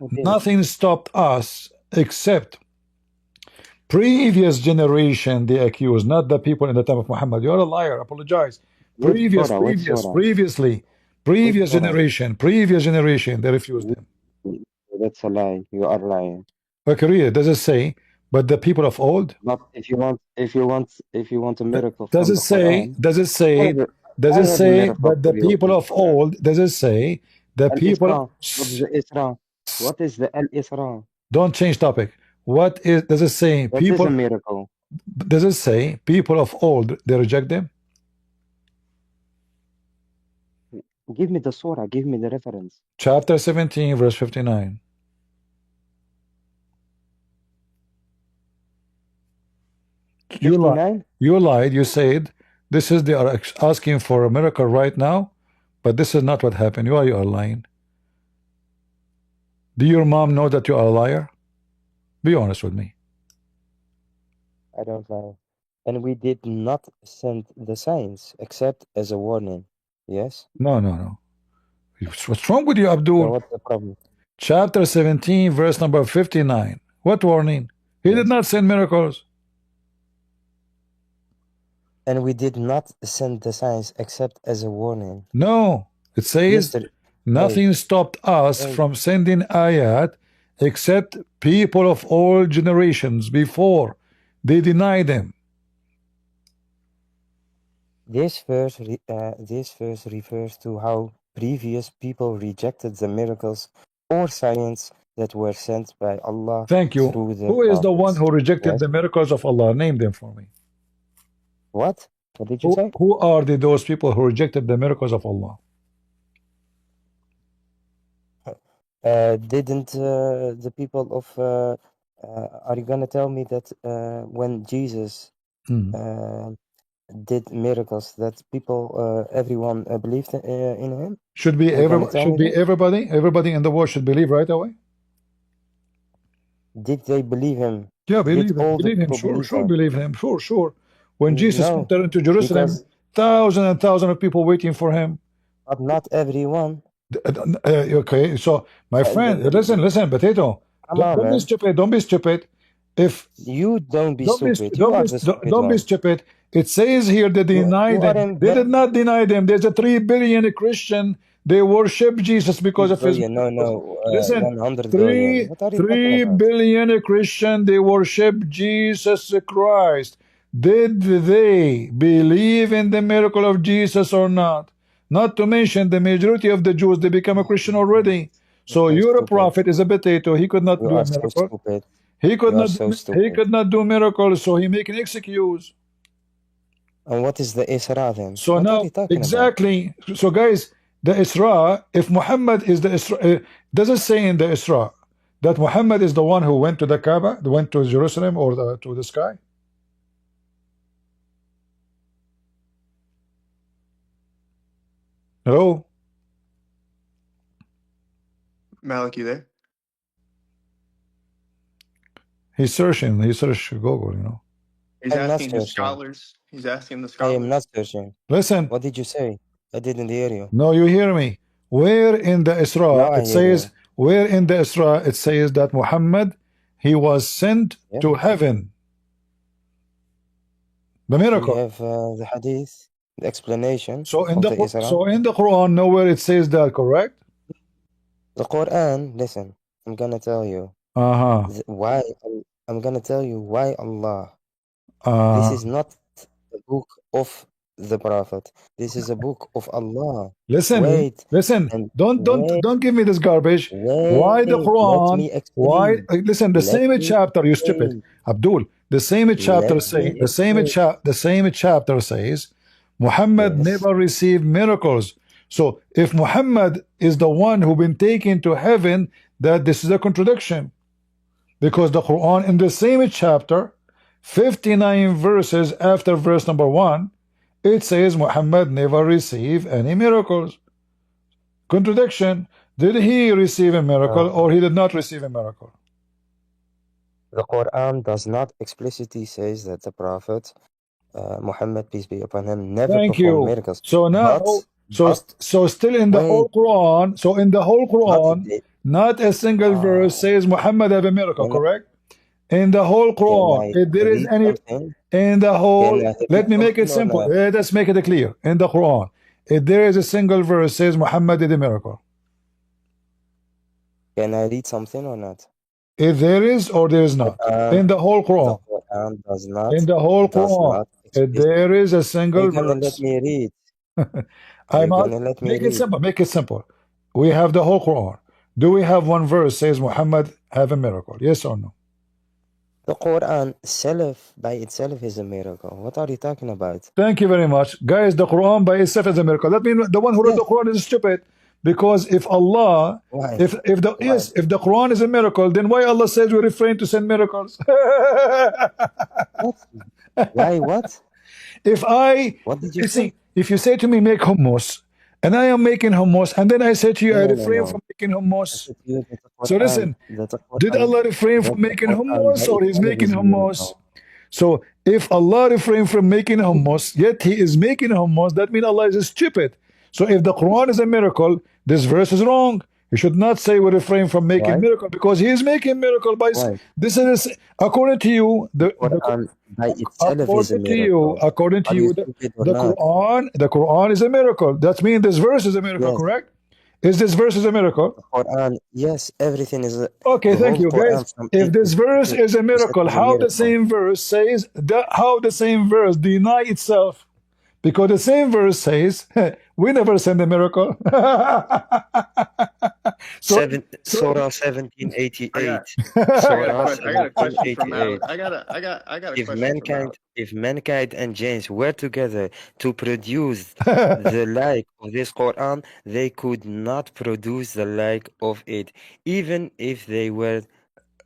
Okay. nothing stopped us except previous generation they accuse, not the people in the time of Muhammad. You're a liar, apologize. Previous generation, they refused them. That's a lie. You are lying. Okay, read it. Does it say, but the people of old? But if you want a miracle Does from it the say, Quran, does it say, I have a miracle but the for you people in the of Quran. old, does it say, the people, Al-Isra. What is the Isra? What is the Al-Isra? don't change topic. What is, does it say, That is people, a miracle. does it say, people of old, they reject them? Give me the surah. Give me the reference. Chapter 17, verse 59. You lied. 59? You lied. You said, this is, they are asking for a miracle right now, but this is not what happened. You are lying. Do your mom know that you are a liar? Be honest with me. I don't know. And we did not send the signs except as a warning. Yes? No. What's wrong with you, So Abdul? what's the problem? Chapter 17, verse number 59. What warning? He did not send miracles. And we did not send the signs except as a warning. No. It says, nothing stopped us from sending ayat except people of all generations before. They deny them. This verse refers to how previous people rejected the miracles or signs that were sent by Allah. Thank you. Through the Who is the one prophets. who rejected Yes? the miracles of Allah? Name them for me. What? What did you say? Who are those people who rejected the miracles of Allah? Didn't the people of are you gonna tell me that when Jesus did miracles that people everyone believed in him? Should be everybody in the world should believe right away. Did they believe him? Yeah, believe Did all the him. people Sure, believe him. Sure. When Jesus No, entered into Jerusalem, because thousands and thousands of people waiting for him. but not everyone. Okay, so my friend, listen, potato. Come on, Don't be man. stupid. Don't be stupid. If You don't be stupid. You are the stupid don't be one. stupid. It says here they denied them. They did not deny them. There's a 3 billion Christian. They worship Jesus because of his miracles. No, Listen, 100 billion. What are you talking 3 about? billion Christian. They worship Jesus Christ. Did they believe in the miracle of Jesus or not? Not to mention the majority of the Jews, they become a Christian already. So your prophet is a potato. He could not do a miracle. So stupid. He could You are not. so He stupid. could not do miracles, so he make an excuse. And what is the Isra then? So What now, are you talking exactly. So guys, the Isra. If Muhammad is the Isra, does it say in the Isra that Muhammad is the one who went to the Kaaba, went to Jerusalem, or to the sky? Hello. Malik, you there? He's searching. He searched Google, you know. He's I'm not asking his searching. scholars. He's asking the I scholars. am not searching. Listen. What did you say? I didn't hear you. No, you hear me. Where in the Isra Now I it hear says, you. where in the Isra it says that Muhammad, he was sent Yeah. to heaven. The We miracle. have the hadith, the explanation So in of the the Isra. so in the Quran, nowhere it says that, correct? The Quran, listen, I'm gonna tell you why. I'm gonna tell you why Allah. This is not the book of the Prophet. This is a book of Allah. Listen, Wait, listen. and Don't give me this garbage. Why the wait, let Quran? me Why? explain. Listen, the Let same me chapter. You stupid, explain. Abdul. The same chapter Let say me the same explain. the same chapter says Muhammad Yes. never received miracles. So if Muhammad is the one who been taken to heaven, that this is a contradiction, because the Quran in the same chapter, 59 verses after verse number 1, it says Muhammad never received any miracles. Contradiction. Did he receive a miracle or he did not receive a miracle? The Quran does not explicitly says that the Prophet Muhammad, peace be upon him, never Thank performed you. miracles. So now, so still in the whole Quran, so in the whole Quran, not a single verse says Muhammad have a miracle, correct? In the whole Quran, if there is any, in the whole, let me make it simple. Let's make it clear. In the Quran, if there is a single verse says Muhammad did a miracle. Can I read something or not? If there is or there is not. In the whole Quran. The Quran does not. In the whole Quran. If there is a single verse. Let me read. I'm out. Make it simple. Make it simple. We have the whole Quran. Do we have one verse says Muhammad have a miracle? Yes or no? The Quran by itself is a miracle. What are you talking about? Thank you very much. Guys, the Quran by itself is a miracle. That means the one who wrote the Quran is stupid. Because if Allah, if the Quran is a miracle, then why Allah says we refrain to send miracles? Why what? What did you see? If you say to me make hummus, and I am making hummus, and then I say to you I refrain from making hummus. So listen, did Allah refrain from making hummus or He's making hummus? So if Allah refrained from making hummus, yet He is making hummus, that means Allah is stupid. So if the Quran is a miracle, this verse is wrong. You should not say we refrain from making miracle, because He is making miracle by this is according to you the Quran by itself is a miracle. According to you, the Quran is a miracle. That means this verse is a miracle, correct? Is this verse is a miracle? The Quran, yes, everything is a, okay. Thank you, guys. If this verse is a miracle, how the same verse says that? How the same verse deny itself? Because the same verse says we never send a miracle. Surah 1788. I got a question from Alex. I got a question. If mankind and jinns were together to produce the like of this Quran, they could not produce the like of it, even if they were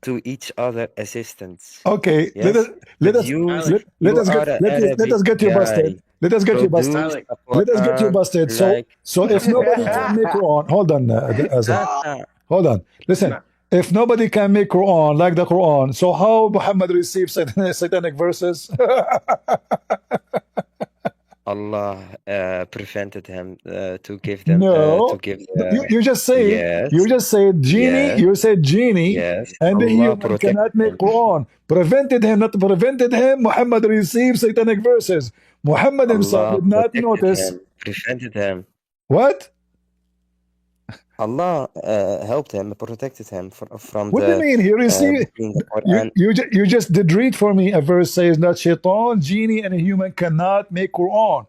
to each other assistants. Okay, yes? let us get you busted. Let us get you busted. Let us get you busted. So if nobody can make Quran, hold on, hold on. Listen, if nobody can make Quran like the Quran, so how Muhammad received satanic verses? Allah prevented him to give them. No, you just say you just said genie. Yes. You said genie, and Allah the human cannot make Quran. Prevented him, not prevented him. Muhammad received satanic verses. Muhammad himself did not notice. Prevented him. What? Allah helped him, protected him from what do you mean? He received. You just did read for me a verse says that shaitan, genie, and a human cannot make Quran,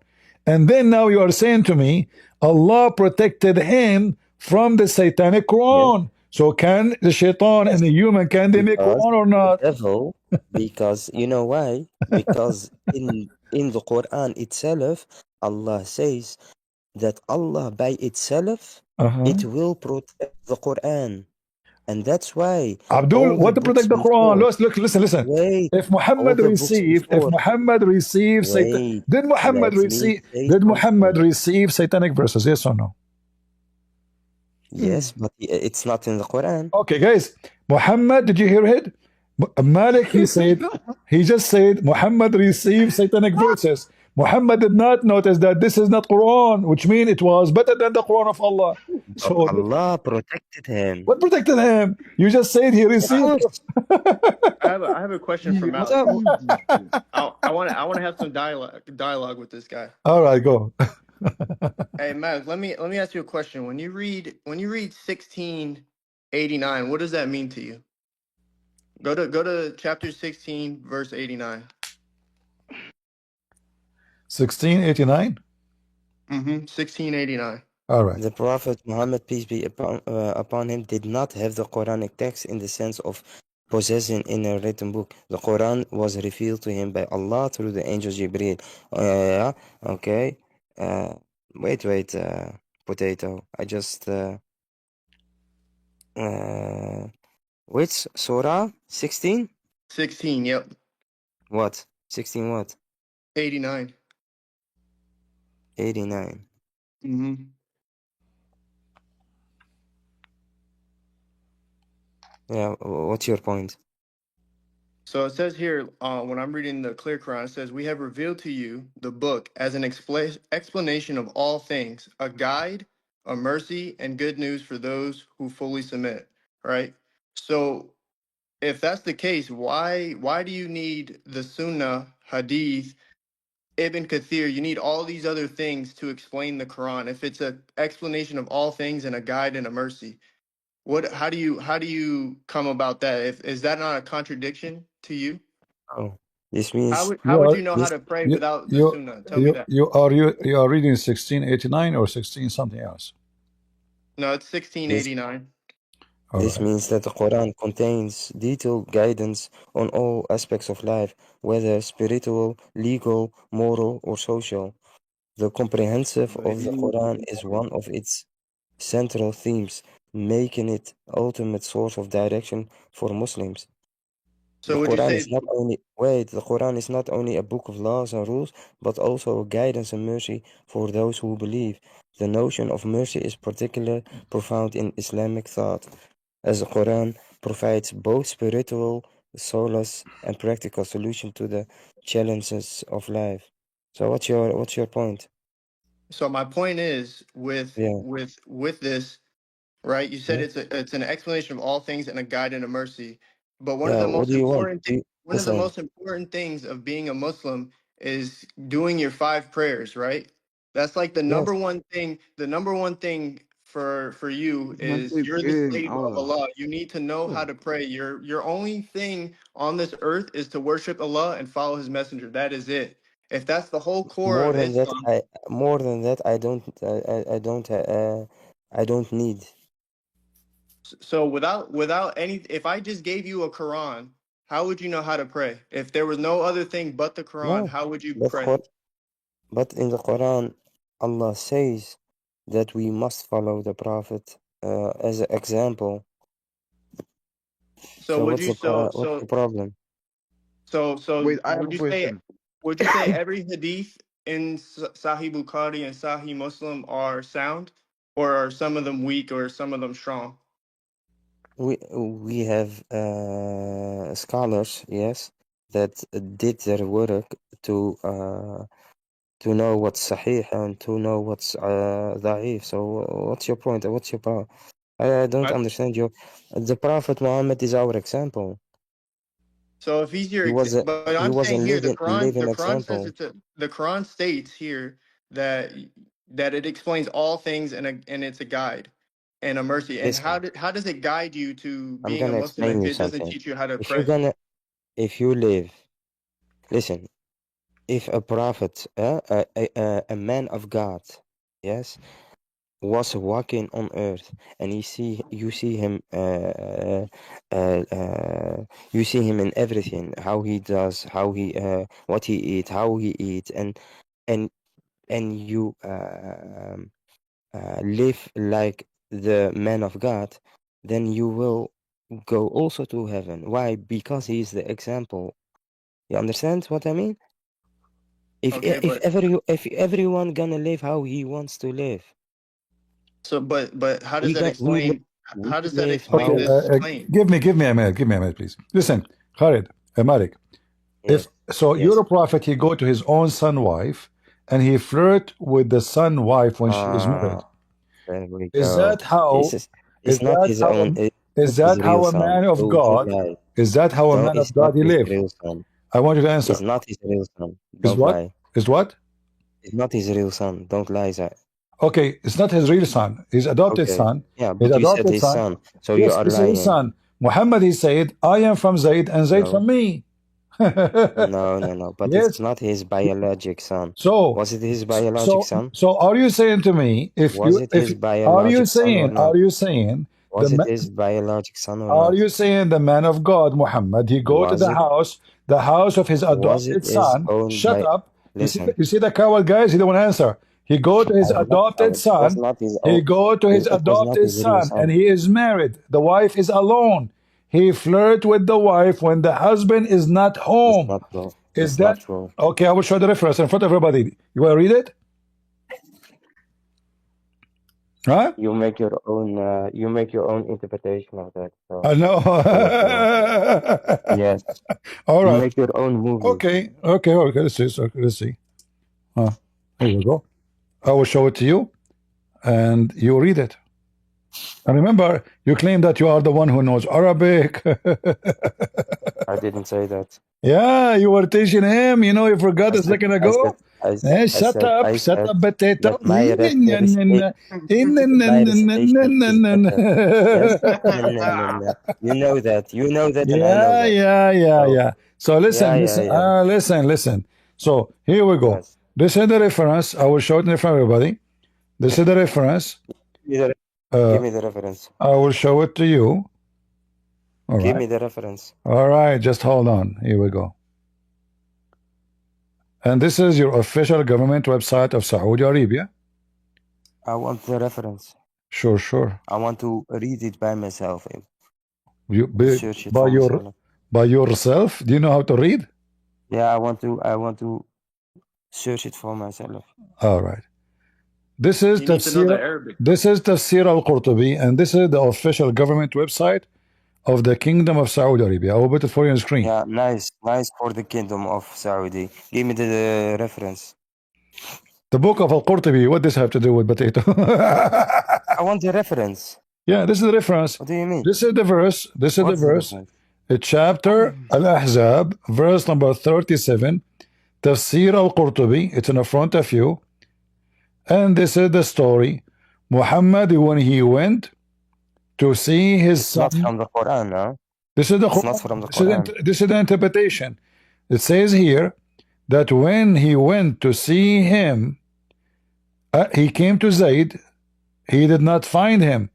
and then now you are saying to me Allah protected him from the satanic Quran. Yes. So can the shaitan and the human, can they make Quran or not? The devil, because you know why? Because in the Quran itself, Allah says that Allah by itself, it will protect the Quran. And that's why Abdul, what to protect the Quran? Listen. Wait, if Muhammad received Satan, did Muhammad receive satanic verses? Yes or no? Yes, but it's not in the Quran. Okay, guys. Muhammad, did you hear it? Malik, he just said Muhammad received satanic verses. Muhammad did not notice that this is not Quran, which means it was better than the Quran of Allah. But So Allah protected him. what protected him? You just said he Of received. course. I have a question for He What's Malik. up? received this shit. I want to have some dialogue with this guy. All right, go. Hey Malik, let me ask you a question. When you read 1689, what does that mean to you? Go to chapter 16, verse 89. 1689. 1689. All right. The Prophet Muhammad, peace be upon him, did not have the Quranic text in the sense of possessing in a written book. The Quran was revealed to him by Allah through the angel Jibreel. Yeah, okay. Wait, potato. I just which surah? 16? 16, yep. What? 16 what? 89. 89. Yeah, what's your point? So it says here, when I'm reading the Clear Quran, it says, "We have revealed to you the book as an explanation of all things, a guide, a mercy, and good news for those who fully submit." Right. So if that's the case, why do you need the Sunnah, Hadith, Ibn Kathir? You need all these other things to explain the Quran. If it's an explanation of all things and a guide and a mercy, how do you come about that? If is that not a contradiction to you? Oh, this means How You would are you know how this. to pray you without the you Sunnah? Tell me that. you are reading 1689 or 16 something else. No, it's This 1689. All This right. means that the Quran contains detailed guidance on all aspects of life, whether spiritual, legal, moral, or social. The comprehensive But of the he Quran is one of its central themes, making it ultimate source of direction for Muslims. So would you say The Quran is not only a book of laws and rules, but also a guidance and mercy for those who believe. The notion of mercy is particularly profound in Islamic thought, as the Quran provides both spiritual solace and practical solution to the challenges of life. So what's your point? so? My point is Yeah, with this, right? You said yeah, it's an explanation of all things and a guide and a mercy. But yeah. What do you want? one of the Listen, most important things of being a Muslim is doing your five prayers, right? That's like the yes, number one thing. The number one thing for you this man is said you're the prayer in slave of Allah. Allah. You need to know how Yeah. to pray. Your only thing on this earth is to worship Allah and follow His messenger. That is it. If that's the whole core more of than that, Islam, I don't need. so without any, if I just gave you a Quran, how would you know how to pray? If there was no other thing but the Quran, No, how would you but pray? but in the Quran, Allah says that we must follow the Prophet as an example. So So would you what's the problem? so Wait, I have a question. would you say every hadith in Sahih Bukhari and Sahih Muslim are sound, or are some of them weak, or some of them strong? We have scholars, yes, that did their work to know what's sahih and to know what's da'if. So what's your point? What's your problem? I don't I, understand you. The Prophet Muhammad is our example. so if he's your He was a but he I'm was a saying here the living Quran says example. the Quran states here that it explains all things and it's a guide and a mercy. And Listen, how does it guide you to I'm being a gonna Muslim explain if you it doesn't something. teach you how to If you're pray? gonna if you live, listen, if a prophet, a man of God, yes, was walking on earth and you see him in everything, how he does, how he what he eat, how he eats, and you live like the man of God, then you will go also to heaven. Why? Because he is the example. You understand what I mean? Okay, but If everyone gonna live how he wants to live, but how does we that got we li- explain we how does that live Okay. explain how this claim? Give me a minute, please. Listen. Khalid, Malik. Yes. If so, Yes. you're a prophet. He go to his own son wife, and he flirt with the son wife when she is married. There we Is go. that how? It's Is not that his how? own. It's Is not his that real how a son. man of Don't God? lie. Is that how a man It's of God not he his live? real son. I want you to answer. It's not his real son. Is Don't what? lie. Is what? It's not his real son. Don't lie, Zach. Okay, it's not his real son. His adopted Okay. son. Yeah, His but you said adopted his son. son, so you Yes, are it's his lying. son. Muhammad, he said, I am from Zayd and Zayd No. from me. No. But Yes. it's not his biologic son. So Was it his biologic son? So are you saying to me if Was you it his are you biologic son or saying not? are you saying Was the it ma- his biologic son or are not? you saying the man of God Muhammad he go to Was the house of his Was it adopted his son? own Shut up. Listen, You see the coward guys, he don't want to answer. He go to his I am not adopted coward. It was son. not his He own. go to his It was not adopted his real son son. and he is married. The wife is alone. He flirt with the wife when the husband is not It's home. not true. Is It's that not true. okay? I will show the reference in front of everybody. You want to read it? Huh? You make your own interpretation of that. So I know. yes, All you right. make your own movie. Okay. Let's see. Let's see. Here we go. I will show it to you, and you read it. And remember, you claim that you are the one who knows Arabic. I didn't say that. Yeah, you were teaching him. You know, you forgot a second ago. Shut up, potato. that my recitation is better. Yes. You know that. You know that, and I know that. Yeah. So listen, Yeah. listen. So here we go. Yes. This is the reference. I will show it in front of everybody. This is the reference. Give me the reference. I will show it to you. All Give right. me the reference. All right, just hold on. Here we go. And this is your official government website of Saudi Arabia. I want the reference. Sure. I want to read it by myself. Search it myself. By yourself? Do you know how to read? Yeah, I want to search it for myself. All right. This is Tafsir al-Qurtubi, and this is the official government website of the Kingdom of Saudi Arabia. I will put it for you on screen. Yeah, nice for the Kingdom of Saudi. Give me the reference. The book of al-Qurtubi, what does this have to do with potato? I want the reference. Yeah, this is the reference. What do you mean? This is the verse. Chapter Al-Ahzab, verse number 37. Tafsir al-Qurtubi. It's in the front of you. And this is the story. Muhammad, when he went to see his son. Not from the Quran, no? This is the Quran. Not from the Quran. This is the interpretation. It says here that when he went to see him, he came to Zayd. He did not find him.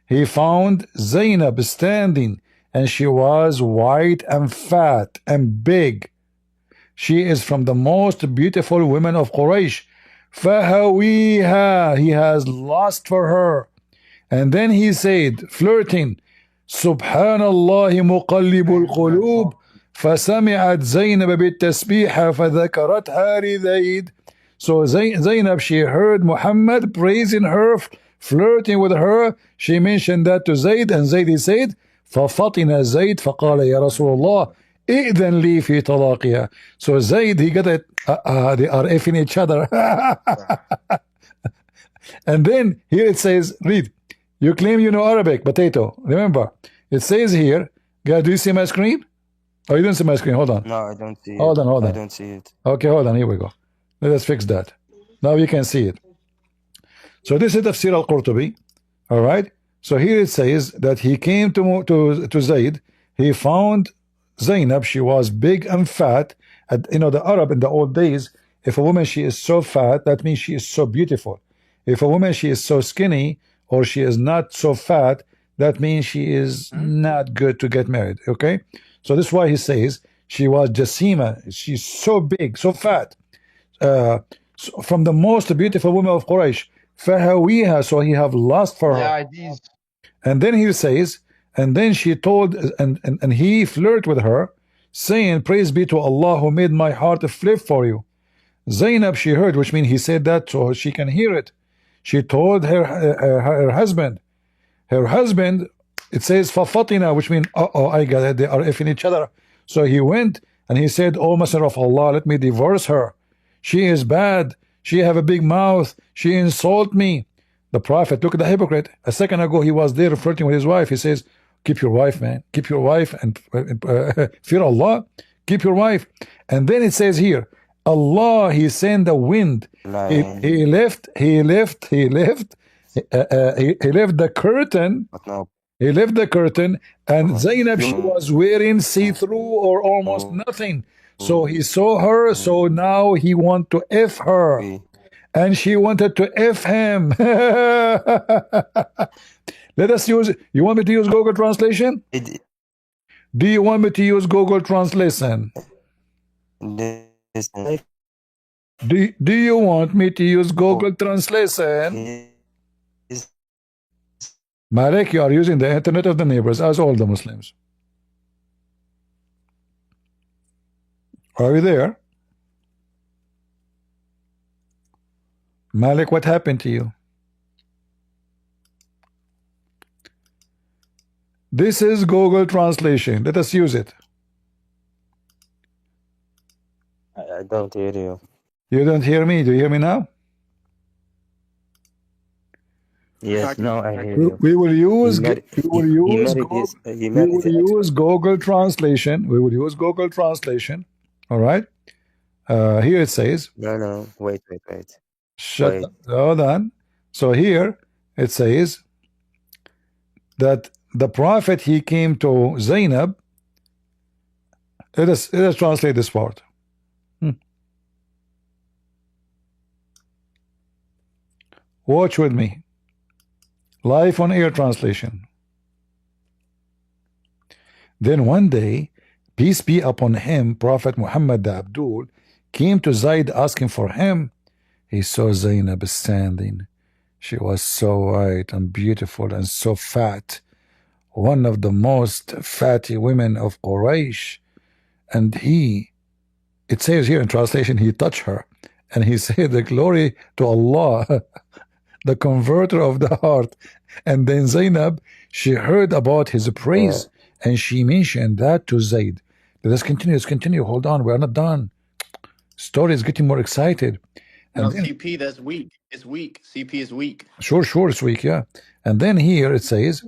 He found Zainab standing, and she was white and fat and big. She is from the most beautiful women of Quraysh. فَهَوِيهَا, he has lust for her. And then he said, flirting, سبحان الله مقلب القلوب فسمعت زينب بالتسبيح فذكرتها لزيد. So Zainab, she heard Muhammad praising her, flirting with her. She mentioned that to Zayd, and Zayd, he said, ففطن زيد فقال يا رسول الله إذن لي في طلاقها. So Zayd, he got it. They are effing each other. And then here it says, read. You claim you know Arabic, potato. Remember, it says here, guys, do you see my screen? Oh, you don't see my screen. Hold on. No, I don't see it. Hold on. I don't see it. Okay, hold on. Here we go. Let us fix that. Now you can see it. So this is Tafsir al-Qurtubi. All right. So here it says that he came to Zayd. He found Zainab. She was big and fat. And, you know, the Arab in the old days, if a woman, she is so fat, that means she is so beautiful. If a woman, she is so skinny, or she is not so fat, that means she is not good to get married. Okay, so this is why he says she was Jasima. She's so big, so fat, from the most beautiful woman of Quraysh. فَهَوِيهَا, so he have lust for her. And then he says, and then she told, and he flirted with her, saying, praise be to Allah who made my heart flip for you. Zainab, she heard, which means he said that so she can hear it. She told her husband. Her husband, it says fafatina, which means I got it. They are effing each other. So he went and he said, "Oh, Messenger of Allah, let me divorce her. She is bad. She have a big mouth. She insult me." The Prophet, look at the hypocrite. A second ago, he was there flirting with his wife. He says, "Keep your wife, man. Keep your wife and fear Allah. Keep your wife." And then it says here, Allah, He sent a wind. He left the curtain. But no. He left the curtain, and Zainab, she was wearing see-through or almost nothing. So he saw her, so now he want to F her. And she wanted to F him. Let us use, you want me to use Google Translation? Do you want me to use Google Translation? Do you want me to use Google Translation? Malik, you are using the internet of the neighbors, as all the Muslims. Are you there? Malik, what happened to you? This is Google Translation. Let us use it. I don't hear you. You don't hear me? Do you hear me now? Yes, now I hear you. We will use Google Translation. We will use Google Translation. All right. Here it says. No. Wait. Shut up. Hold on. So here it says that the Prophet, he came to Zainab. Let us translate this part. Watch with me. Live on air translation. Then one day, peace be upon him, Prophet Muhammad the Abdul came to Zayd asking for him. He saw Zainab standing. She was so white and beautiful and so fat, one of the most fatty women of Quraysh. And it says here in translation, he touched her and he said, "The glory to Allah, the converter of the heart." And then Zainab, she heard about his praise and she mentioned that to Zayd. Let's continue. Hold on, we're not done. Story is getting more excited. And then, CP, that's weak. It's weak. CP is weak. Sure, it's weak, yeah. And then here it says,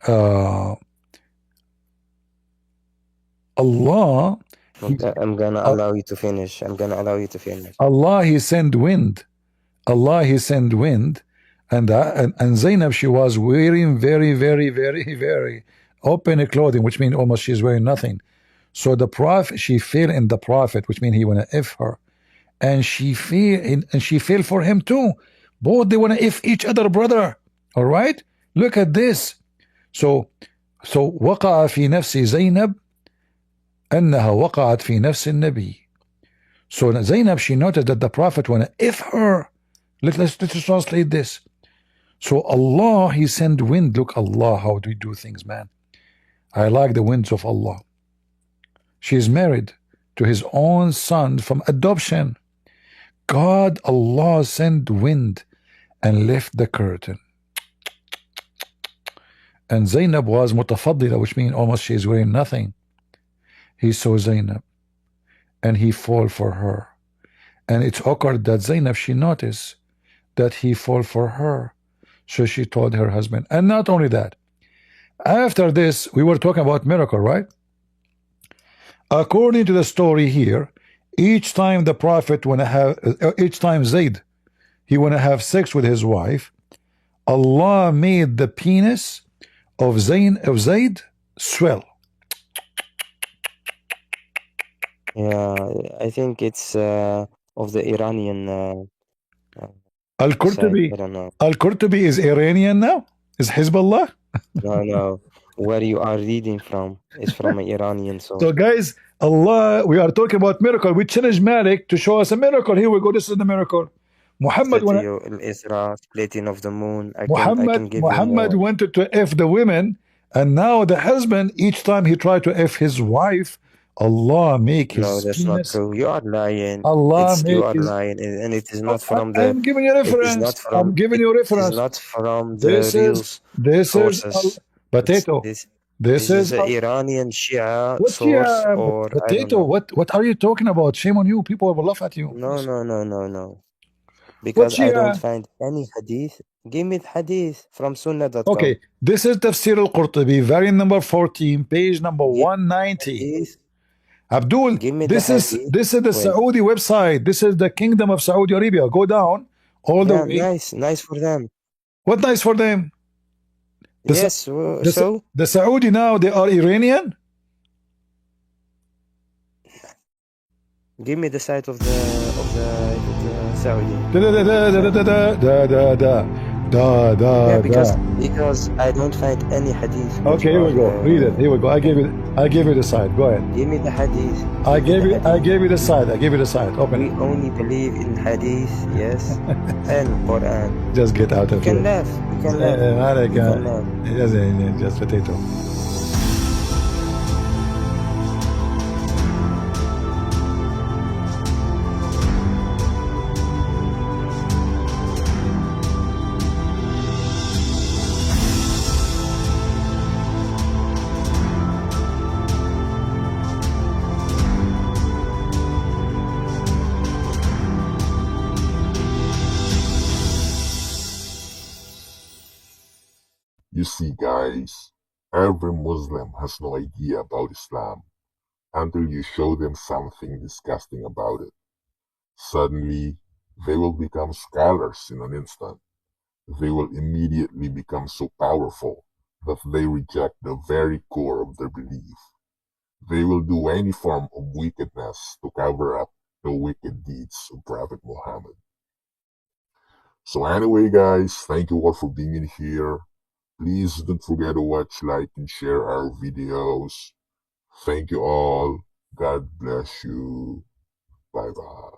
Allah. I'm gonna allow you to finish. Allah, He sent wind. And Zainab, she was wearing very, very, very, very open clothing, which means almost she's wearing nothing. So the Prophet, she fell in the Prophet, which means he wanna F her, and she fell for him too. Both they wanna F each other, brother. All right, look at this. So وقع في نفس زينب أنها وقعت في نفس النبي. So Zainab, she noticed that the Prophet wanna F her. Let's translate this. So Allah, He sent wind. Look, Allah, how do we do things, man? I like the winds of Allah. She is married to His own son from adoption. God, Allah sent wind and left the curtain. And Zainab was mutafaddila, which means almost she is wearing nothing. He saw Zainab and he fall for her. And it's awkward that Zainab, she noticed that he fall for her. So she told her husband. And not only that, after this, we were talking about miracle, right? According to the story here, each time the Prophet each time Zayd, he wanna have sex with his wife, Allah made the penis of Zayd swell. Yeah, I think it's of the Iranian. Al-Qurtubi. I don't know. Al-Qurtubi is Iranian now? Is Hezbollah? No. Where you are reading from is from an Iranian source. So guys, Allah, we are talking about miracle. We challenge Malik to show us a miracle. Here we go. This is the miracle. Muhammad, Isra, splitting of the moon. Muhammad wanted to F the women, and now the husband, each time he tried to F his wife, Allah make his No, that's penis. not true. You are lying. You are lying, and it is not from the. I'm giving you reference. I'm giving you reference. It's not from the real This sources. is potato. This This is is an Iranian Shia what source, Shia or I don't potato. know. What are you talking about? Shame on you. People will laugh at you. No, no, no, no, no. What Because I don't Shia? find any hadith. Give me the hadith from sunnah.com. Okay, this is Tafsir al-Qurtubi, variant number 14, page number Give 190. hadith. Abdul, Give me the this is hadith. the Wait. Saudi website. This is the Kingdom of Saudi Arabia. Go down all the Yeah, way. nice for them. What nice for them? Yes, so? The Saudi now, they are Iranian? Give me the site of the Saudi. Yeah, because I don't find any hadith. Okay, here we go. Read it. Here we go. I gave you the site. Go ahead. Give me the hadith. I gave you the site. Open We it. only believe in hadith, yes, and Quran. Just get out of You can here. laugh. You can laugh. You can laugh. Just potato. You see, guys, every Muslim has no idea about Islam until you show them something disgusting about it. Suddenly, they will become scholars in an instant. They will immediately become so powerful that they reject the very core of their belief. They will do any form of wickedness to cover up the wicked deeds of Prophet Muhammad. So anyway, guys, thank you all for being in here. Please don't forget to watch, like, and share our videos. Thank you all. God bless you. Bye-bye.